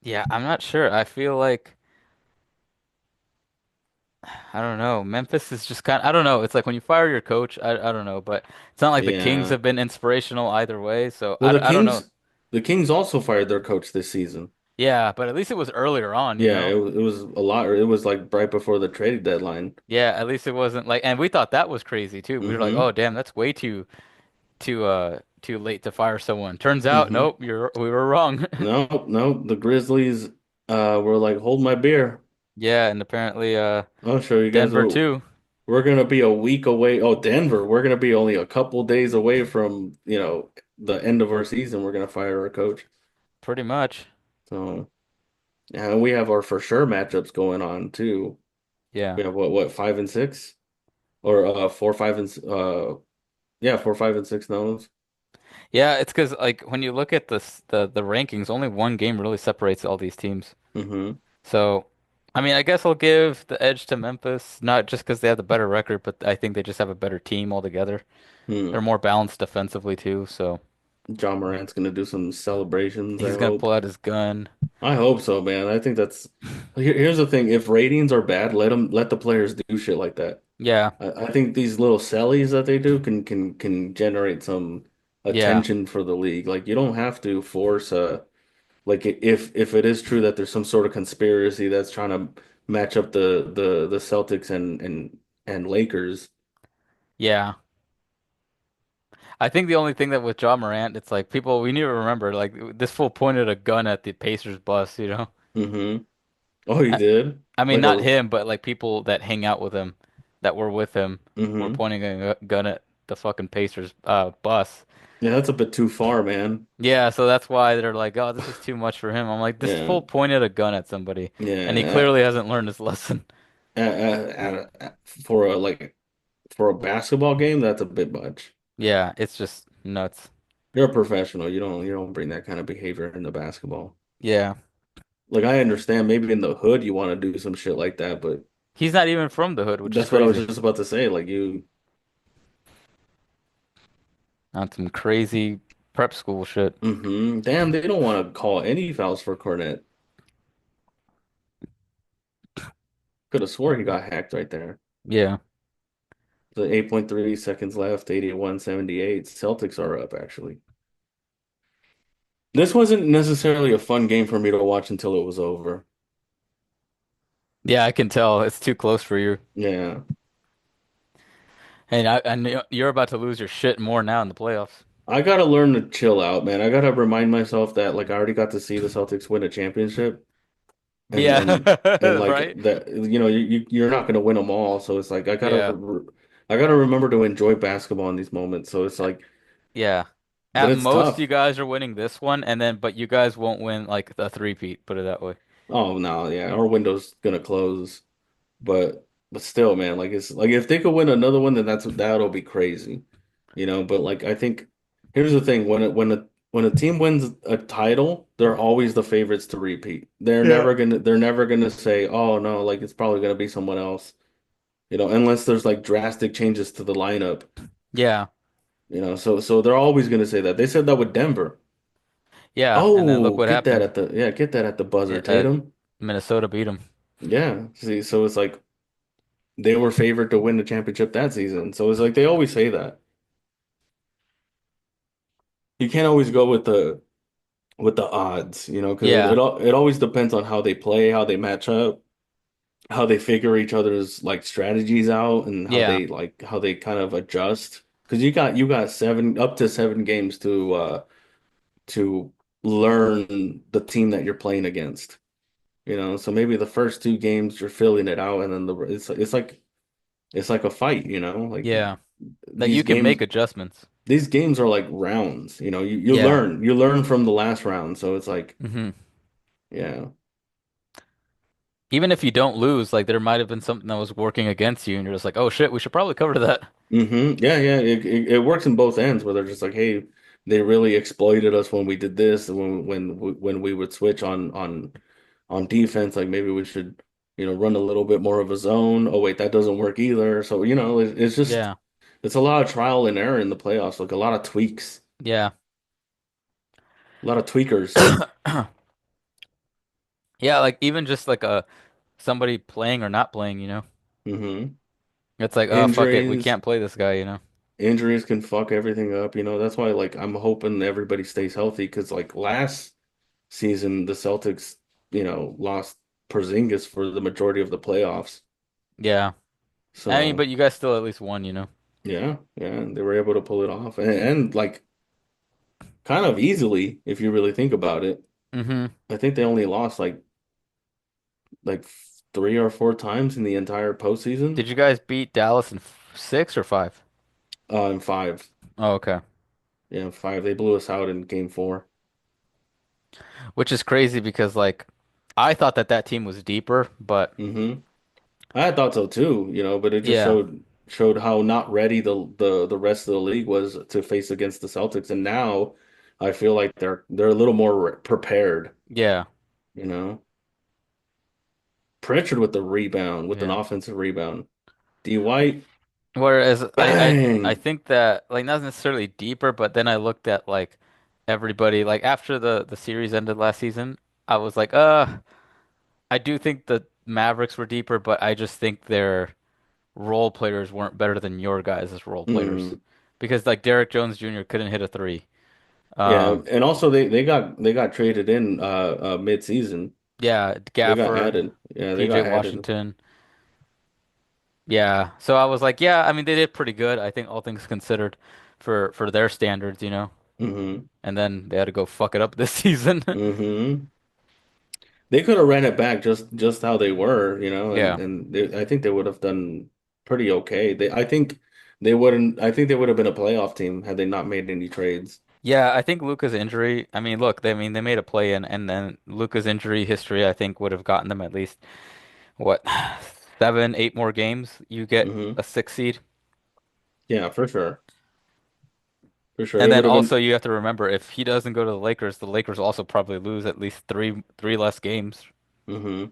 Yeah, I'm not sure. I feel like I don't know. Memphis is just I don't know. It's like when you fire your coach, I don't know, but it's not like the Kings Yeah. have been inspirational either way, so Well, I don't know. The Kings also fired their coach this season. Yeah, but at least it was earlier on, you Yeah, know. it was a lot. It was like right before the trade deadline. Yeah, at least it wasn't like and we thought that was crazy too. We were like, Hmm. "Oh, damn, that's way too late to fire someone." Turns out, Hmm. nope, we were wrong. No, no, the Grizzlies were like, hold my beer. Yeah, and apparently I'll show you guys. Denver too, We're gonna be a week away. Oh, Denver, we're gonna be only a couple days away from the end of our season. We're gonna fire our coach. pretty much. So, and we have our for sure matchups going on too. Yeah. We have what 5 and 6 or 4, 5 and yeah, 4, 5 and 6 now. Yeah, it's because like when you look at the rankings, only one game really separates all these teams. Hmm. So I mean, I guess I'll give the edge to Memphis, not just because they have the better record, but I think they just have a better team altogether. They're Hmm. more balanced defensively too, so John Morant's gonna do some celebrations, I he's gonna hope. pull out his gun. I hope so, man. I think that's here's the thing. If ratings are bad, let the players do shit like that. Yeah, I think these little sellies that they do can generate some yeah, attention for the league. Like you don't have to force like if it is true that there's some sort of conspiracy that's trying to match up the Celtics and Lakers. yeah. I think the only thing that with John Morant, it's like people we need to remember, like this fool pointed a gun at the Pacers bus, you know? Hmm. Oh, he I, did? I mean, Like not a him, but like people that hang out with him, that were with him, were hmm. pointing a gun at the fucking Pacers bus. Yeah, that's a bit too far, man. Yeah, so that's why they're like, oh, this is too much for him. I'm like, this Yeah. fool pointed a gun at somebody, and he Yeah. clearly hasn't learned his lesson. For a for a basketball game, that's a bit much. Yeah, it's just nuts. You're a professional. You don't bring that kind of behavior into basketball. Yeah, Like I understand maybe in the hood you want to do some shit like that, but he's not even from the hood, which is that's what I was crazy. just about to say. Like you, On some crazy prep school shit. damn, they don't want to call any fouls for Cornette. Could have swore he got hacked right there. Yeah. The 8.3 seconds left, 81-78. Celtics are up actually. This wasn't necessarily a fun game for me to watch until it was over. Yeah, I can tell it's too close for you. Yeah. And you're about to lose your shit more now in the playoffs. I gotta learn to chill out, man. I gotta remind myself that like I already got to see the Celtics win a championship, and Yeah, and like right? that, you're not gonna win them all. So it's like Yeah. I gotta remember to enjoy basketball in these moments. So it's like, Yeah. but At it's most, you tough. guys are winning this one, and then, but you guys won't win like a three-peat, put it that way. Oh no, yeah, our window's gonna close, but still, man, like it's like if they could win another one, then that'll be crazy, But like I think here's the thing: when a team wins a title, they're always the favorites to repeat. Yeah. They're never gonna say, oh no, like it's probably gonna be someone else, unless there's like drastic changes to the lineup, Yeah. So they're always gonna say that. They said that with Denver. Yeah. And then look Oh, what happened. get that at the buzzer, Yeah, Tatum. Minnesota beat them. Yeah. See, so it's like they were favored to win the championship that season. So it's like they always say that. You can't always go with the odds, because Yeah. it always depends on how they play, how they match up, how they figure each other's like strategies out, and Yeah. how they kind of adjust. Because you got seven up to 7 games to learn the team that you're playing against. So maybe the first 2 games you're filling it out, and then it's like a fight. Like Yeah. That these you can games make adjustments. these games are like rounds. You Yeah. learn from the last round. So it's like, hmm yeah. Even if you don't lose, like there might have been something that was working against you, and you're just like, oh shit, we should probably cover that. Yeah, yeah. It works in both ends where they're just like, hey, they really exploited us when we did this, and when we would switch on defense, like maybe we should, run a little bit more of a zone. Oh wait, that doesn't work either. So, it's just Yeah. it's a lot of trial and error in the playoffs, like a lot of tweaks, Yeah. a lot of tweakers. Yeah, like even just like somebody playing or not playing, you know? Hmm. It's like, oh fuck it, we Injuries, can't play this guy, you know? injuries can fuck everything up. That's why like I'm hoping everybody stays healthy because like last season the Celtics, lost Porzingis for the majority of the playoffs. Yeah. I mean, So but you guys still at least won, you know? yeah, yeah, they were able to pull it off and like kind of easily if you really think about it. hmm I think they only lost like 3 or 4 times in the entire postseason. Did you guys beat Dallas in six or five? In five. Oh, okay. Yeah, five. They blew us out in game 4. Which is crazy because like I thought that that team was deeper, but Hmm. I thought so too, but it just yeah. showed how not ready the rest of the league was to face against the Celtics. And now I feel like they're a little more prepared, Yeah. you know. Pritchard with the rebound, with an Yeah. offensive rebound. D White, Whereas I bang. think that like not necessarily deeper, but then I looked at like everybody like after the series ended last season, I was like, I do think the Mavericks were deeper, but I just think their role players weren't better than your guys' role players. Mm, Because like Derek Jones Jr. couldn't hit a three. yeah, Um, and also they got traded in mid-season. yeah, They got Gaffer, added. Yeah, they PJ got added. Washington. Yeah. So I was like, yeah, I mean they did pretty good, I think all things considered for their standards, you know. Hmm. And then they had to go fuck it up this season. Hmm. They could have ran it back just how they were, Yeah. I think they would have done pretty okay. I think they wouldn't. I think they would have been a playoff team had they not made any trades. Yeah, I think Luca's injury, I mean, look, I mean they made a play in and then Luca's injury history I think would have gotten them at least what 7, 8 more games. You get Hmm. a 6 seed. Yeah, for sure. And It then would have also been. you have to remember if he doesn't go to the Lakers also probably lose at least three less games. Hmm.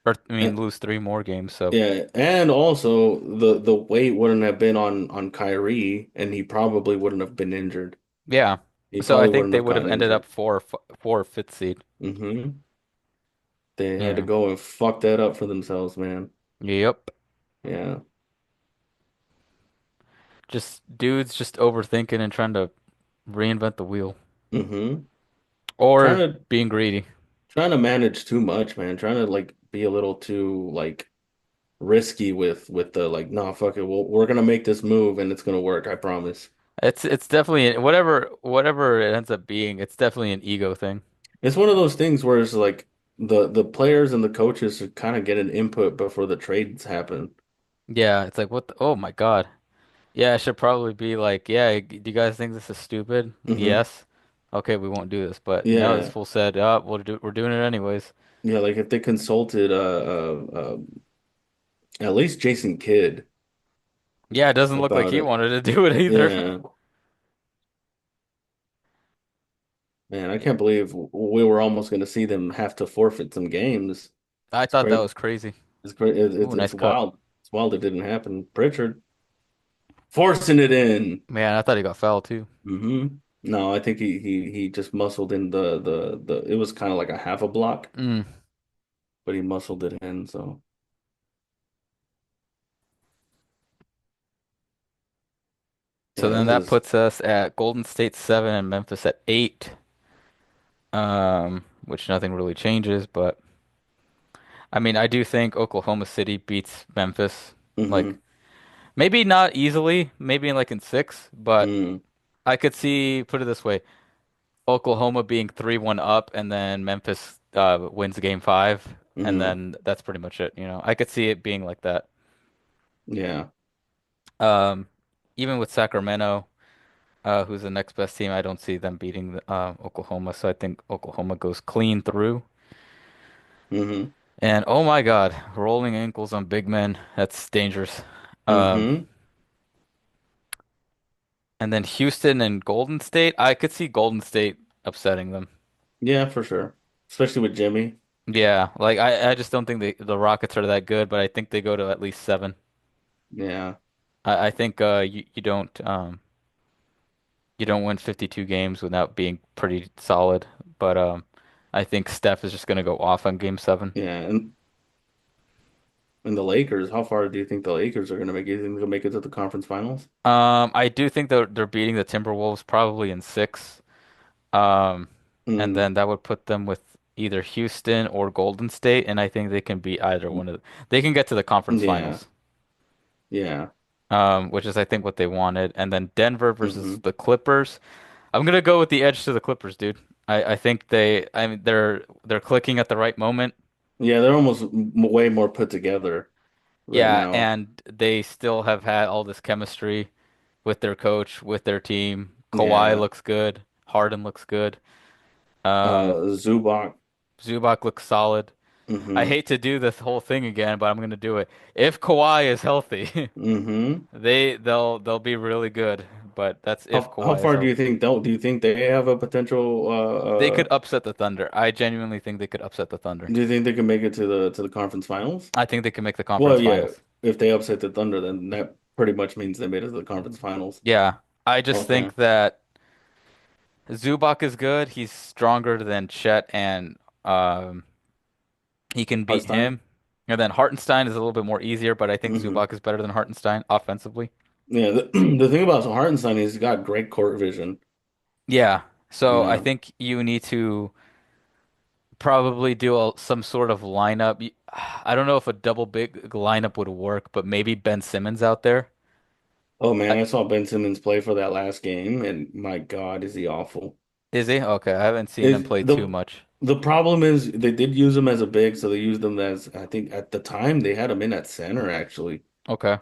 Or I mean lose three more games. So Yeah, and also the weight wouldn't have been on Kyrie, and he probably wouldn't have been injured. yeah. He So I probably think wouldn't they have would have gotten ended up injured. four fifth seed. Hmm. They had to Yeah. go and fuck that up for themselves, man. Yep. Yeah. Just dudes just overthinking and trying to reinvent the wheel. Hmm. Trying Or to being greedy. trying to manage too much, man. Trying to like be a little too like risky with the like, nah, fuck it. We're gonna make this move and it's gonna work, I promise. It's definitely whatever it ends up being, it's definitely an ego thing. It's one of those things where it's like the players and the coaches should kind of get an input before the trades happen. Yeah, it's like oh my God. Yeah, it should probably be like, yeah, do you guys think this is stupid? Hmm. Yes. Okay, we won't do this. But no, this Yeah. fool said, oh, we're doing it anyways. Yeah, like if they consulted at least Jason Kidd Yeah, it doesn't look like about he it. wanted to do it either. Yeah. Man, I can't believe we were almost going to see them have to forfeit some games. I It's thought that great. was crazy. It's great. Ooh, It's nice cut. wild. It's wild it didn't happen. Pritchard forcing it in. Man, I thought he got fouled too. Hmm. No, I think he just muscled in the it was kind of like a half a block, Mm. but he muscled it in. So So yeah, then this that is. puts us at Golden State 7 and Memphis at 8. Which nothing really changes, but I mean, I do think Oklahoma City beats Memphis. Like Hmm. maybe not easily, maybe in like in 6, but Mm, I could see, put it this way, Oklahoma being 3-1 up and then Memphis wins game 5 and hmm. then that's pretty much it, you know. I could see it being like that. Yeah. Um Even with Sacramento, who's the next best team, I don't see them beating Oklahoma, so I think Oklahoma goes clean through. Hmm. And oh my God, rolling ankles on big men, that's dangerous. Um Hmm. and then Houston and Golden State, I could see Golden State upsetting them. Yeah, for sure. Especially with Jimmy. Yeah, like I just don't think the Rockets are that good, but I think they go to at least 7. Yeah. I think you don't win 52 games without being pretty solid, but I think Steph is just gonna go off on game 7. Yeah. And the Lakers, how far do you think the Lakers are gonna make it? You think they'll make it to the conference finals? I do think they're beating the Timberwolves probably in 6. Um, and Mm, then that would put them with either Houston or Golden State, and I think they can beat either one of they can get to the conference yeah. finals. Yeah. Which is I think what they wanted. And then Denver versus Hmm. the Clippers. I'm gonna go with the edge to the Clippers, dude. I think I mean they're clicking at the right moment. Yeah, they're almost way more put together right Yeah, now. and they still have had all this chemistry with their coach, with their team. Kawhi Yeah. looks good. Harden looks good. Um, Zubac. Zubac looks solid. I Hmm. hate to do this whole thing again, but I'm gonna do it. If Kawhi is healthy, Hmm. they'll be really good. but that's if How Kawhi is far do healthy. you think they'll do you think they have a potential They could upset the Thunder. I genuinely think they could upset the Thunder. do you think they can make it to the conference finals? I think they can make the Well, conference yeah, finals. if they upset the Thunder, then that pretty much means they made it to the conference finals. Yeah, I just Okay. think that Zubac is good. He's stronger than Chet, and um, he can beat Hartenstein? him. And then Hartenstein is a little bit more easier, but I think Hmm. Zubac is better than Hartenstein offensively. Yeah, the thing about Hartenstein is he's got great court vision. Yeah, so I Yeah. think you need to probably do some sort of lineup. I don't know if a double big lineup would work, but maybe Ben Simmons out there. Oh man, I, I saw Ben Simmons play for that last game, and my God, is he awful. is he? Okay, I haven't seen him Is play too much. the problem is they did use him as a big, so they used him as I think at the time they had him in at center actually. Okay.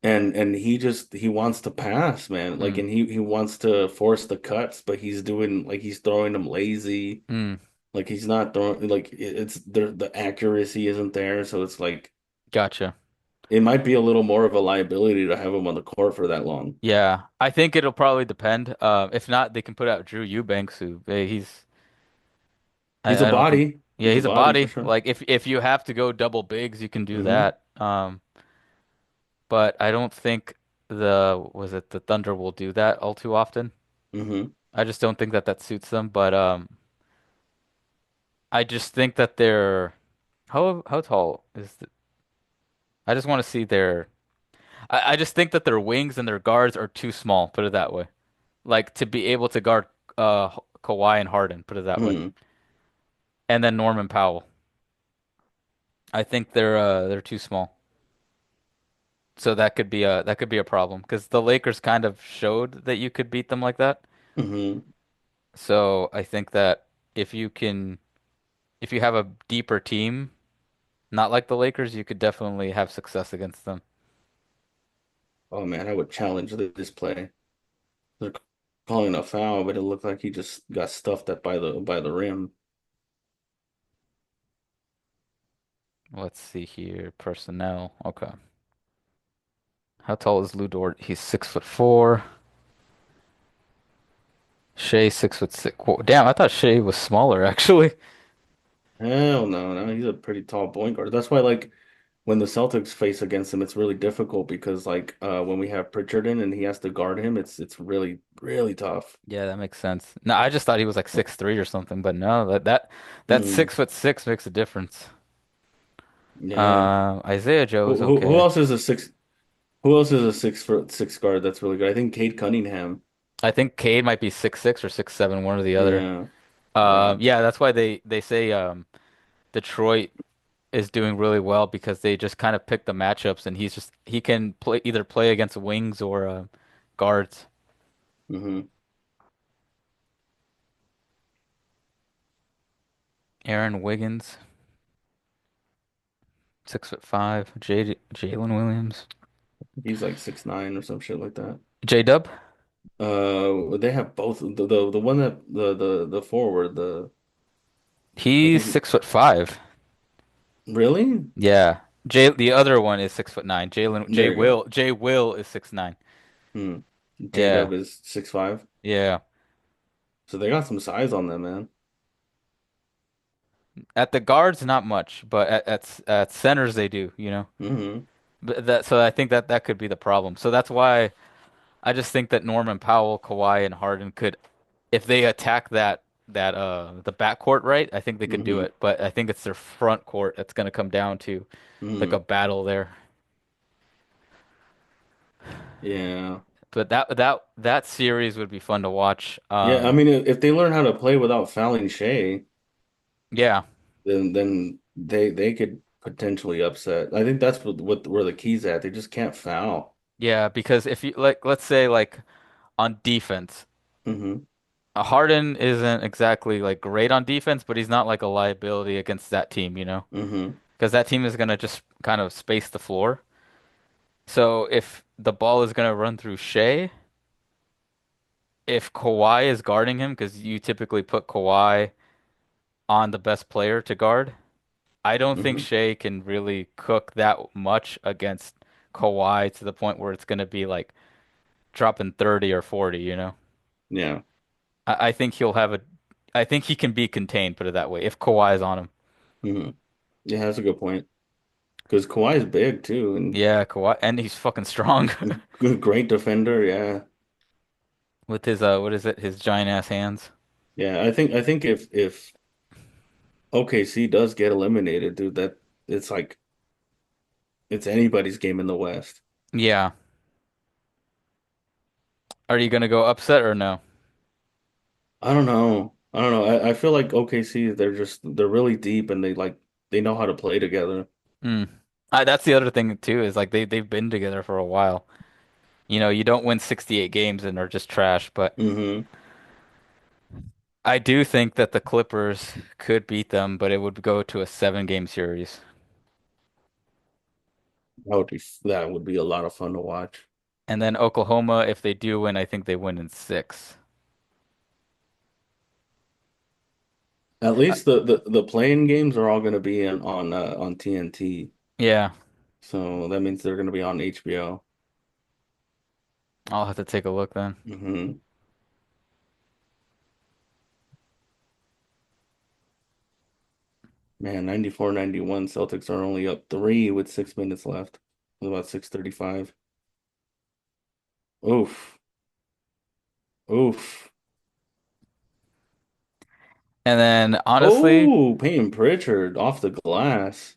And he wants to pass, man. Like Mm, and he wants to force the cuts, but he's doing like he's throwing them lazy. mm, Like he's not throwing like it's the accuracy isn't there, so it's like gotcha. it might be a little more of a liability to have him on the court for that long. Yeah, I think it'll probably depend. If not, they can put out Drew Eubanks, who he's He's a I don't think. body. Yeah, He's a he's a body for body. sure. Like if you have to go double bigs, you can do Hmm. that. But I don't think the Thunder will do that all too often. Hmm. I just don't think that that suits them. But I just think that they're how tall is I just want to see their. I just think that their wings and their guards are too small. Put it that way. Like to be able to guard Kawhi and Harden. Put it that way. Hmm. And then Norman Powell. I think they're too small. So that could be a problem because the Lakers kind of showed that you could beat them like that. Hmm. So I think that if you can if you have a deeper team, not like the Lakers, you could definitely have success against them. Oh man, I would challenge this play. They're calling a foul, but it looked like he just got stuffed at by the rim. Let's see here. Personnel. Okay. How tall is Lou Dort? He's 6'4". Shea 6'6". Whoa, damn, I thought Shea was smaller actually. Hell no, no, he's a pretty tall point guard. That's why like when the Celtics face against him, it's really difficult because like when we have Pritchard in and he has to guard him, it's really, really tough. Yeah, that makes sense. No, I just thought he was like 6'3" or something, but no, that Mm, 6'6" makes a difference. yeah. Isaiah Joe is Who okay. else is a six? Who else is a 6 foot six guard that's really good? I think Cade Cunningham. I think Cade might be 6'6" or 6'7", one or the other. Yeah, yeah. Yeah, that's why they say Detroit is doing really well because they just kind of pick the matchups and he can play against wings or guards. Hmm. Aaron Wiggins, 6'5". Jalen Williams, He's like 6'9" or some shit like that. J Dub. They have both the one that the forward I He's think 6'5". really Yeah. The other one is 6'9". there you go. Jay Will is 6'9". Hmm. Yeah. J-Dub is 6'5", Yeah. so they got some size on them, man. At the guards, not much, but at centers they do, you know. Hmm. But so I think that that could be the problem. So that's why I just think that Norman Powell, Kawhi, and Harden could, if they attack that the backcourt right, I think they could do Hmm. it. But I think it's their front court that's going to come down to like a Hmm. battle there. Yeah, But that series would be fun to watch. yeah. I mean, if they learn how to play without fouling Shea, Yeah, then they could potentially upset. I think that's what where the key's at. They just can't foul. yeah, because if you like, let's say like on defense, Hmm. Harden isn't exactly like great on defense, but he's not like a liability against that team, you know, Hmm. because that team is gonna just kind of space the floor. So if the ball is gonna run through Shea, if Kawhi is guarding him, because you typically put Kawhi on the best player to guard, I don't think Hmm. Shea can really cook that much against Kawhi to the point where it's gonna be like dropping 30 or 40, you know. Yeah. I think he'll have a I think he can be contained, put it that way, if Kawhi's on him. Hmm. Yeah, that's a good point. Because Kawhi's big too, and Yeah, Kawhi, and he's fucking strong good, great defender. Yeah, with his what is it? His giant ass hands. yeah. I think if OKC does get eliminated, dude, that it's like it's anybody's game in the West. Yeah. Are you gonna go upset or no? I don't know. I don't know. I feel like OKC, they're really deep and they know how to play together. Hmm. That's the other thing too, is like they've been together for a while. You know, you don't win 68 games and are just trash, but Hmm. I do think that the Clippers could beat them, but it would go to a 7 game series. That would be a lot of fun to watch. And then Oklahoma, if they do win, I think they win in 6. At Uh, least the playing games are all going to be on TNT. yeah, So that means they're going to be on HBO. I'll have to take a look then. Hmm. Man, 94-91 Celtics are only up three with 6 minutes left. With about 6:35. Oof. Oof. And then honestly, Oh, Peyton Pritchard off the glass.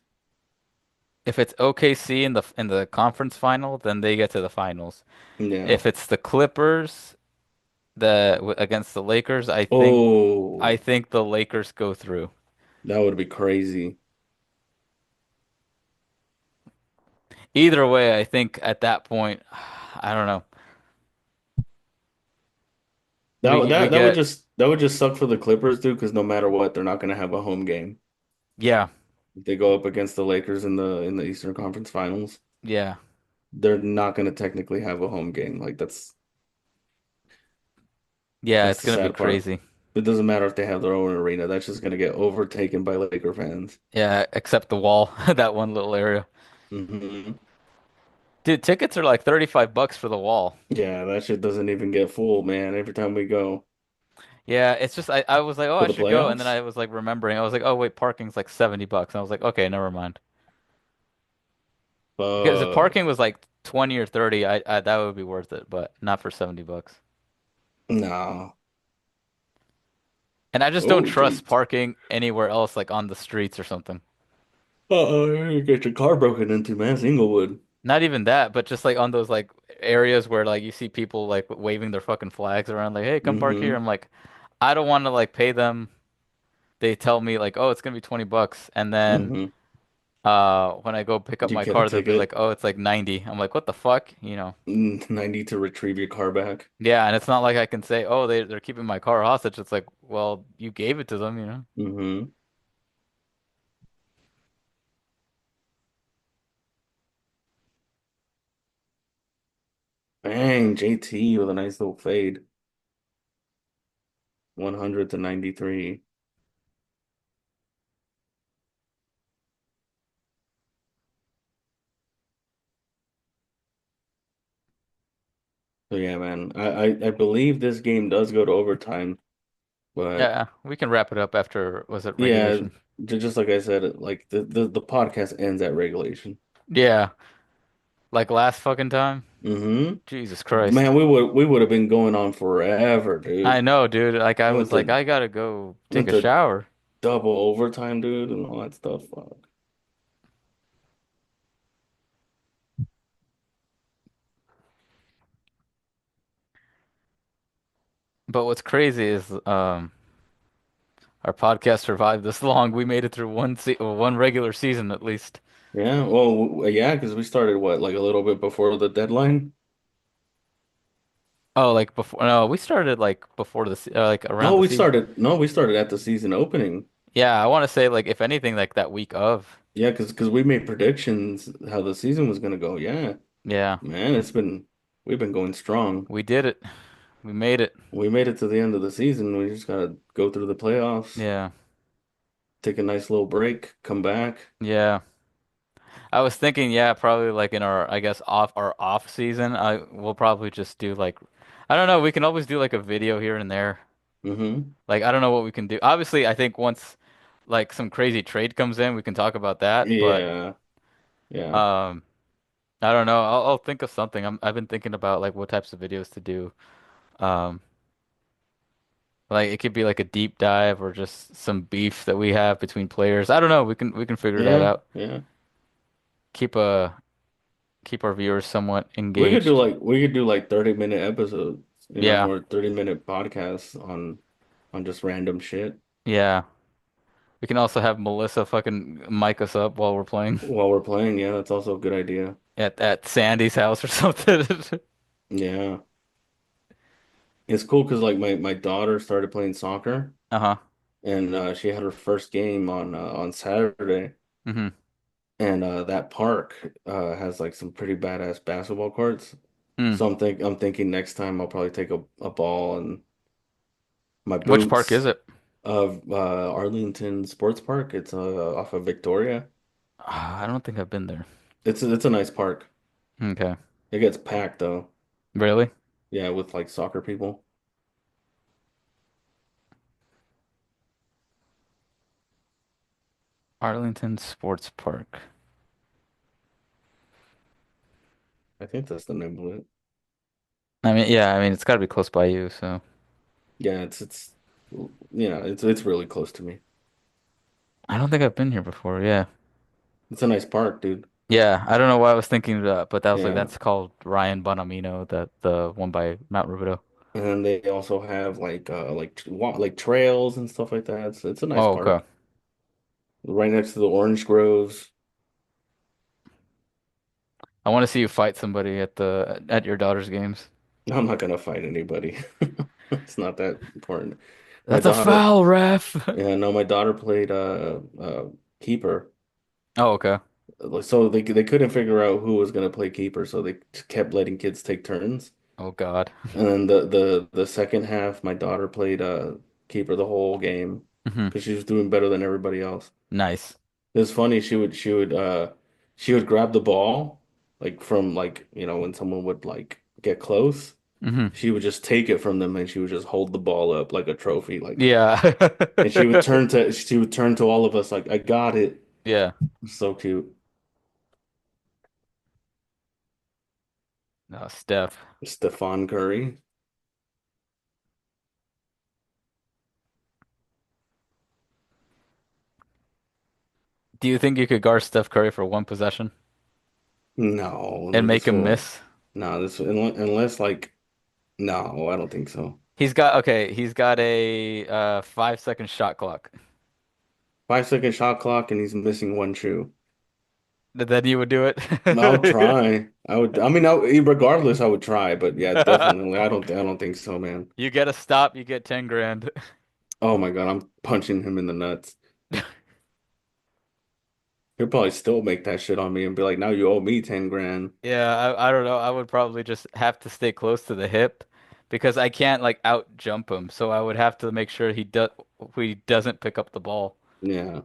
if it's OKC in the conference final, then they get to the finals. Yeah. If it's the Clippers against the Lakers, I Oh, think the Lakers go through. that would be crazy. Either way, I think at that point, I don't know. We get That would just suck for the Clippers, dude, because no matter what, they're not going to have a home game. yeah, If they go up against the Lakers in the Eastern Conference Finals, yeah, they're not going to technically have a home game. Like yeah. that's It's the gonna be sad part. crazy. It doesn't matter if they have their own arena. That's just going to get overtaken by Laker fans. Yeah, except the wall, that one little area. Hmm. Dude, tickets are like $35 for the wall. Yeah, that shit doesn't even get full, man. Every time we go Yeah, it's just I was like, oh, for I the should go, and then playoffs, I was like remembering, I was like, oh wait, parking's like $70. And I was like, okay, never mind. Because if fuck, parking was like 20 or 30, I that would be worth it, but not for $70. no. And I just don't Oh, trust jeez. parking anywhere else, like on the streets or something. Uh-oh, you get your car broken into, man. It's Inglewood. Not even that, but just like on those like areas where like you see people like waving their fucking flags around, like, hey, come park here. Hmm. I'm like, I don't want to like pay them. They tell me like, oh, it's gonna be $20, and then Hmm. when I go pick up You my get a car, they'll be like, ticket. oh, it's like 90. I'm like, what the fuck? You know? And I need to retrieve your car back. Yeah, and it's not like I can say, oh, they're keeping my car hostage. It's like, well, you gave it to them, you know? Hmm. Bang, JT with a nice little fade. 100 to 93. So yeah, man. I believe this game does go to overtime, but Yeah, we can wrap it up after, was it yeah, regulation? just like I said, like the podcast ends at regulation. Yeah, like last fucking time. Hmm. Jesus Christ. Man, we would have been going on forever, I dude. know, dude. Like I Went was like, to I gotta go take went a to shower. double overtime, dude, and all that stuff. Fuck. But what's crazy is our podcast survived this long. We made it through one regular season at least. Yeah, well, yeah, because we started what, like a little bit before the deadline. Oh, like before? No, we started like before like around No, the we season. started. No, we started at the season opening. Yeah, I want to say like if anything like that week of. Yeah, because we made predictions how the season was gonna go. Yeah, Yeah, man, we've been going strong. we did it. We made it. We made it to the end of the season. We just gotta go through the playoffs, Yeah. take a nice little break, come back. Yeah. I was thinking, yeah, probably like in our, I guess off season, I we'll probably just do like, I don't know, we can always do like a video here and there. Hmm. Like I don't know what we can do. Obviously, I think once like some crazy trade comes in, we can talk about that. But Yeah, yeah, um, I don't know. I'll think of something. I've been thinking about like what types of videos to do. Um, like it could be like a deep dive or just some beef that we have between players. I don't know. We can figure that yeah, out. yeah. Keep a keep our viewers somewhat engaged. We could do like 30-minute episodes, Yeah. or 30-minute podcasts on just random shit Yeah. We can also have Melissa fucking mic us up while we're playing while we're playing. Yeah, that's also a good idea. at Sandy's house or something. Yeah. It's cool because like my daughter started playing soccer Uh-huh. and she had her first game on Saturday. Hmm. And that park has like some pretty badass basketball courts. Mm. So I'm thinking next time I'll probably take a ball and my Which park is boots it? of Arlington Sports Park. It's off of Victoria. I don't think I've been there. It's a nice park. Okay. It gets packed though. Really? Yeah, with like soccer people. Arlington Sports Park. I think that's the name of it. I mean, yeah, I mean it's got to be close by you, so Yeah, it's it's really close to me. I don't think I've been here before. Yeah. It's a nice park, dude. Yeah, I don't know why I was thinking of that, but that was like Yeah. that's called Ryan Bonamino, that the one by Mount Rubidoux. And then they also have like trails and stuff like that. It's a nice Oh, okay. park. Right next to the orange groves. I want to see you fight somebody at your daughter's games. I'm not gonna fight anybody. It's not that important. My That's a daughter, foul, ref. yeah, no, my daughter played keeper. Oh, okay. So they couldn't figure out who was gonna play keeper, so they kept letting kids take turns. Oh God. And then the second half, my daughter played keeper the whole game Hmm. because she was doing better than everybody else. Nice. It was funny. She would grab the ball like from when someone would like get close. Hmm. She would just take it from them and she would just hold the ball up like a trophy, Yeah. and she would turn to all of us like, I got it. Yeah. So cute. No, Steph. Stephon Curry. Do you think you could guard Steph Curry for one possession No, and make this him will miss? no this unless like no, I don't think so. He's got a 5 second shot clock. 5 second shot clock and he's missing one shoe. Then you would do I'll it. try. I would. I mean, regardless, I would try. But yeah, definitely. I don't think so, man. You get a stop, you get 10 grand. Oh my God, I'm punching him in the nuts. He'll probably still make that shit on me and be like, "Now you owe me 10 grand." Yeah, I don't know. I would probably just have to stay close to the hip because I can't like out jump him. So I would have to make sure he doesn't pick up the ball. Yeah,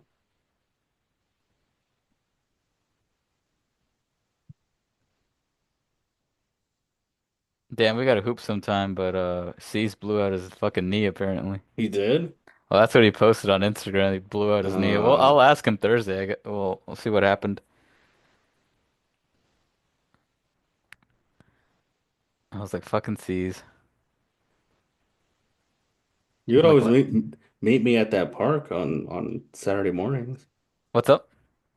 Damn, we got to hoop sometime, but C's blew out his fucking knee apparently. he did. Well, that's what he posted on Instagram. He blew out his knee. Well, Uh, I'll ask him Thursday. We'll see what happened. I was like, fucking C's. you would I'm like, always what? meet me at that park on Saturday mornings. What's up?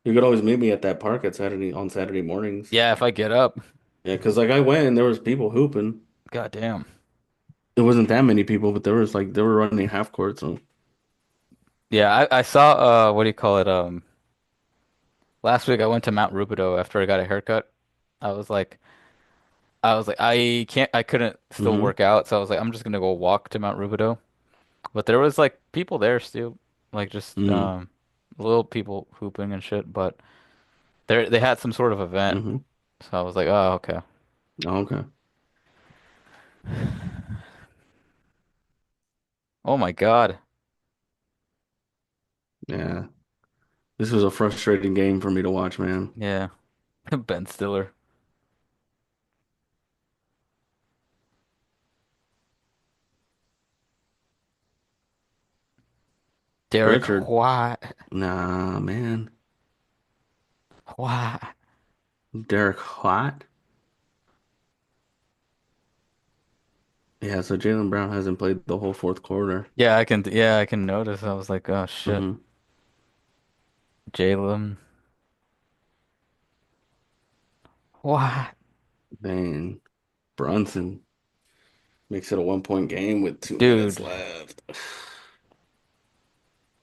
You could always meet me at that park at Saturday mornings. Yeah, if I get up. Yeah, because like I went and there was people hooping. God damn. It wasn't that many people, but there was like they were running half court. So Yeah, I saw what do you call it? Last week I went to Mount Rubidoux after I got a haircut. I was like I couldn't still hmm work out, so I was like I'm just gonna go walk to Mount Rubidoux. But there was like people there still, like just mm little people hooping and shit, but they had some sort of event. hmm So I was like, "Oh, okay." Okay. Oh my God. Yeah. This was a frustrating game for me to watch, man. Yeah. Ben Stiller. Derek Richard. White. Nah, man. White. Derek White. Yeah, so Jalen Brown hasn't played the whole fourth quarter. Yeah, I can notice. I was like, oh shit. Hmm. Jalen. What? Dang. Brunson makes it a 1 point game with 2 minutes Dude, left.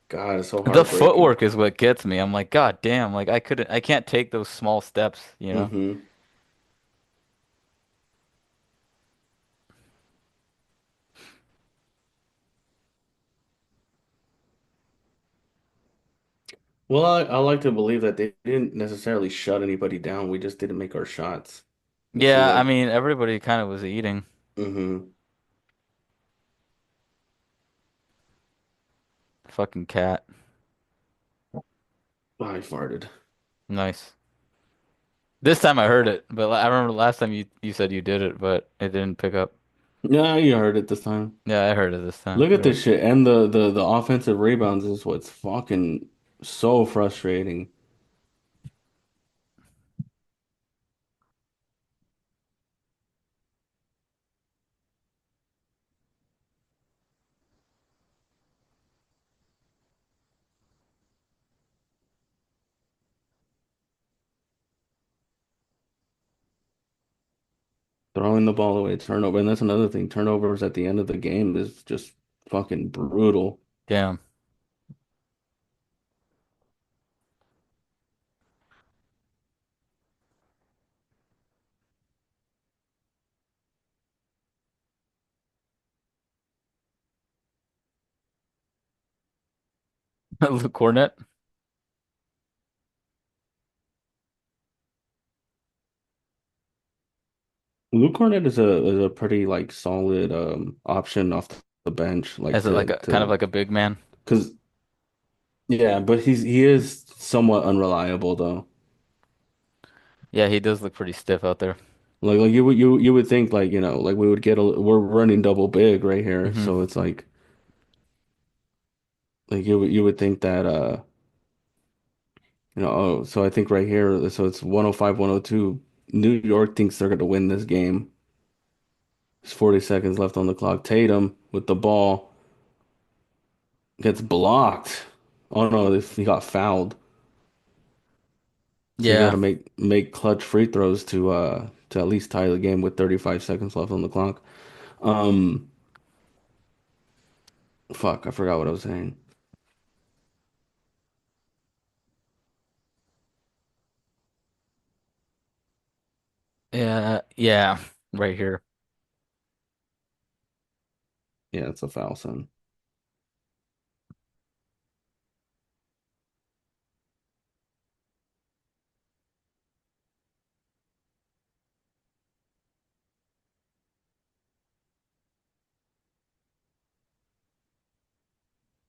God, it's so the heartbreaking. footwork is what gets me. I'm like, God damn, like I can't take those small steps, you know? Hmm. Well, I like to believe that they didn't necessarily shut anybody down. We just didn't make our shots. It seemed Yeah, I like, mean, everybody kind of was eating. hmm. Fucking cat. I farted. Nice. This time I heard it, but I remember last time you said you did it, but it didn't pick up. Yeah, you heard it this time. Yeah, I heard it this time. Look at You're this right. shit. And the offensive rebounds is what's fucking so frustrating. Throwing the ball away, turnover. And that's another thing. Turnovers at the end of the game is just fucking brutal. Damn. Luke Cornett. Luke Cornett is a pretty like solid option off the bench, like Is it like a kind of to like a big man? because yeah, but he is somewhat unreliable though. Yeah, he does look pretty stiff out there. Like you would think like like we would get we're running double big right here, Hmm. so it's like you would think that oh, so I think right here, so it's 105 102. New York thinks they're going to win this game. There's 40 seconds left on the clock. Tatum with the ball gets blocked. Oh no, he got fouled. So you got Yeah. to make clutch free throws to at least tie the game with 35 seconds left on the clock. Um, fuck, I forgot what I was saying. Yeah. Yeah. Right here. Yeah, it's a foul, son.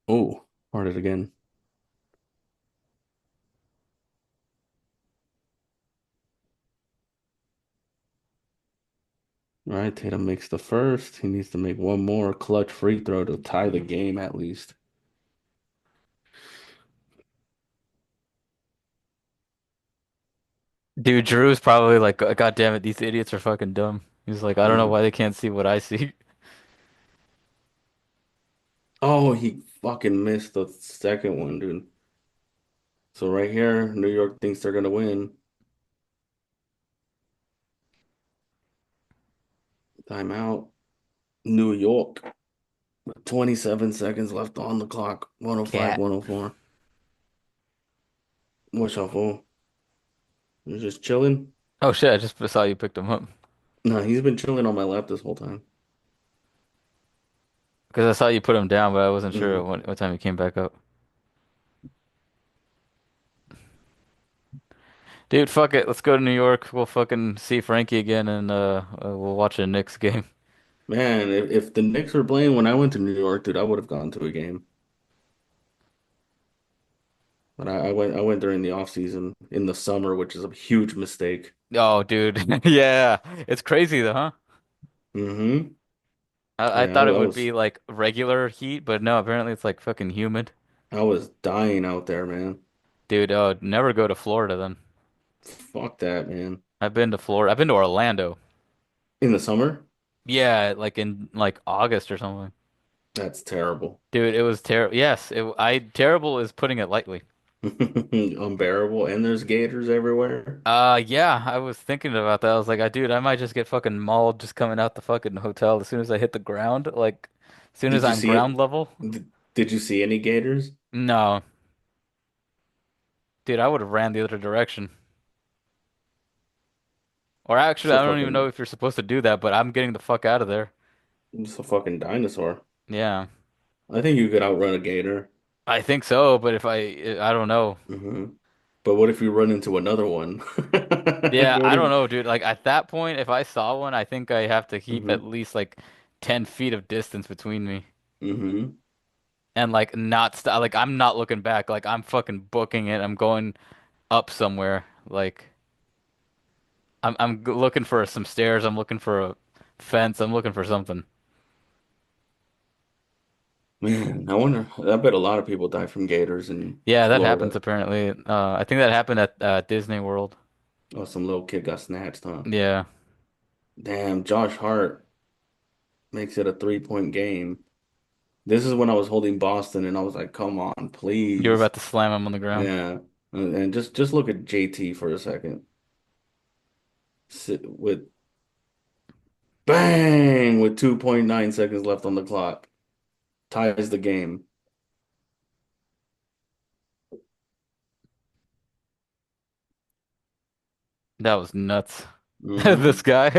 Oh, farted again. All right, Tatum makes the first. He needs to make one more clutch free throw to tie the game at least. Dude, Drew's probably like, God damn it, these idiots are fucking dumb. He's like, I don't know Mm. why they can't see what I see. Oh, he fucking missed the second one, dude. So right here, New York thinks they're gonna win. Timeout. New York. 27 seconds left on the clock. 105, Cat. 104. What's up, fool? You're just chilling? Oh shit, I just saw you picked him up. No, he's been chilling on my lap this whole time. Because I saw you put him down, but I wasn't sure Hmm. what time he came back up. Dude, fuck it. Let's go to New York. We'll fucking see Frankie again and we'll watch a Knicks game. Man, if the Knicks were playing when I went to New York, dude, I would have gone to a game. But I went during the off season in the summer, which is a huge mistake. Oh, dude. Yeah. It's crazy though, huh? Hmm. I Yeah, I, thought it I would was be like regular heat, but no, apparently it's like fucking humid. I was dying out there, man. Dude, never go to Florida then. Fuck that, man. I've been to Florida. I've been to Orlando. In the summer? Yeah, like in like August or something. That's terrible. Dude, it was terrible. Yes, terrible is putting it lightly. Unbearable. And there's gators everywhere. Yeah, I was thinking about that. I was like, dude, I might just get fucking mauled just coming out the fucking hotel as soon as I hit the ground. Like, as soon as Did you I'm see ground it? level. Did you see any gators? No, dude, I would have ran the other direction. Or actually, It's a I don't even know fucking if you're supposed to do that, but I'm getting the fuck out of there. it's a fucking dinosaur. Yeah, I think you could outrun a gator. I think so, but I don't know. Hmm. But what if you run into another one? Yeah, What I if? don't know, dude. Like at that point, if I saw one, I think I have to keep at Hmm. least like 10 feet of distance between me. Hmm. And like not st like I'm not looking back. Like I'm fucking booking it. I'm going up somewhere. Like looking for some stairs. I'm looking for a fence. I'm looking for something. Man, I wonder. I bet a lot of people die from gators in Yeah, that happens Florida. apparently. I think that happened at Disney World. Oh, some little kid got snatched, huh? Yeah, Damn, Josh Hart makes it a 3-point game. This is when I was holding Boston, and I was like, "Come on, you were please." about to slam him on the ground. Yeah, and just look at JT for a second. Sit with bang with 2.9 seconds left on the clock, ties the game. That was nuts. This Hmm. guy.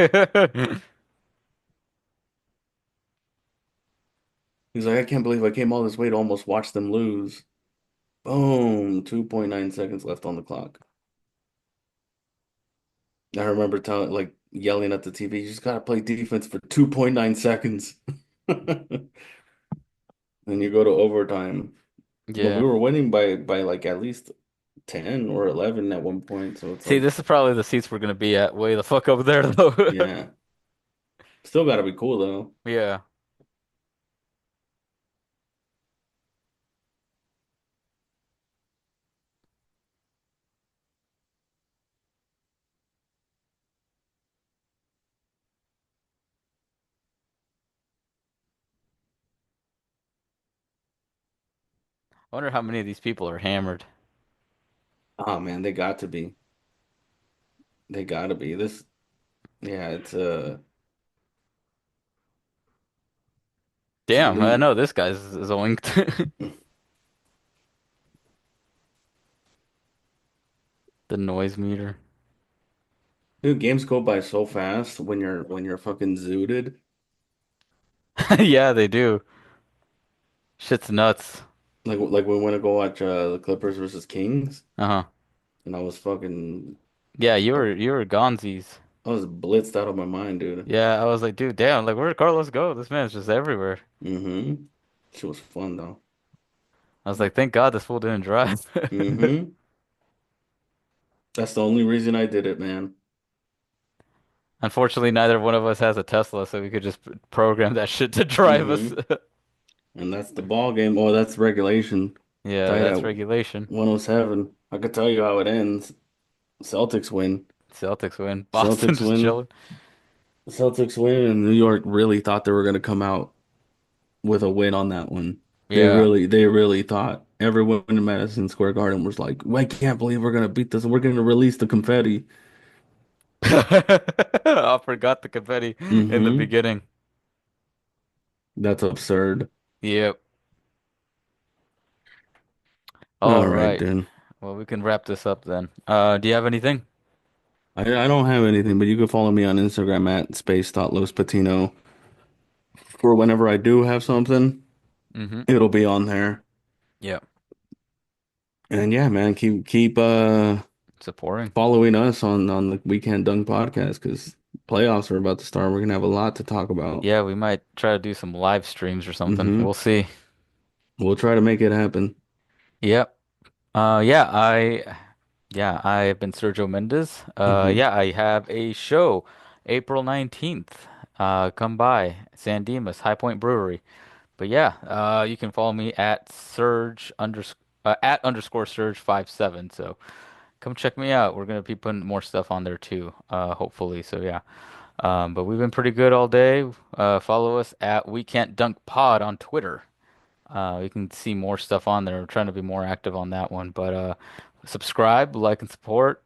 He's like, "I can't believe I came all this way to almost watch them lose." Boom, 2.9 seconds left on the clock. I remember telling, like, yelling at the TV, "You just gotta play defense for 2.9 seconds." Then you go to overtime. But we Yeah. were winning by like at least 10 or 11 at one point. So it's See, like, this is probably the seats we're gonna be at way the fuck over there though. yeah, still got to be cool though. Yeah. I wonder how many of these people are hammered. Oh man, they got to be. They got to be. This, yeah, it's Damn, I elite. know this guy's zoinked. The noise meter. Dude, games go by so fast when you're fucking zooted. Yeah, they do. Shit's nuts. Like we went to go watch the Clippers versus Kings, Uh-huh. and I was fucking Yeah, I, you were gonzies. I was blitzed out of my mind, dude. Yeah, I was like, dude, damn, like where did Carlos go? This man's just everywhere. Mm-hmm. She was fun though. I was like, thank God this fool didn't drive. Mm-hmm. That's the only reason I did it, man. Unfortunately, neither one of us has a Tesla, so we could just program that shit to drive us. Mm-hmm. And that's the ball game. Oh, that's regulation. Yeah, Tied at that's regulation. 107. I could tell you how it ends. Celtics win. Celtics win. Boston Celtics just win. chilling. Celtics win, and New York really thought they were going to come out with a win on that one. Yeah. They really thought. Everyone in Madison Square Garden was like, "I can't believe we're going to beat this. We're going to release the confetti." I forgot the confetti in the Hmm. beginning. That's absurd. Yep. All All right, right. then. Well, we can wrap this up then. Do you have anything? I don't have anything, but you can follow me on Instagram at space.lospatino for whenever I do have something. Mm-hmm. It'll be on there. Yeah. And yeah, man, keep Supporting. following us on the Weekend Dunk podcast because playoffs are about to start. We're gonna have a lot to talk about. Yeah, we might try to do some live streams or something. Hmm. We'll see. We'll try to make it happen. Yep. Yeah, I have been Sergio Mendes. Hmm. Yeah, I have a show April 19th. Come by San Dimas, High Point Brewery. But yeah, you can follow me at at underscore Surge 57. So come check me out. We're gonna be putting more stuff on there too, hopefully. So yeah. But we've been pretty good all day. Follow us at We Can't Dunk Pod on Twitter. You can see more stuff on there. We're trying to be more active on that one. But subscribe, like, and support,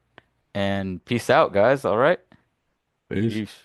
and peace out, guys. All right. Peace. Peace.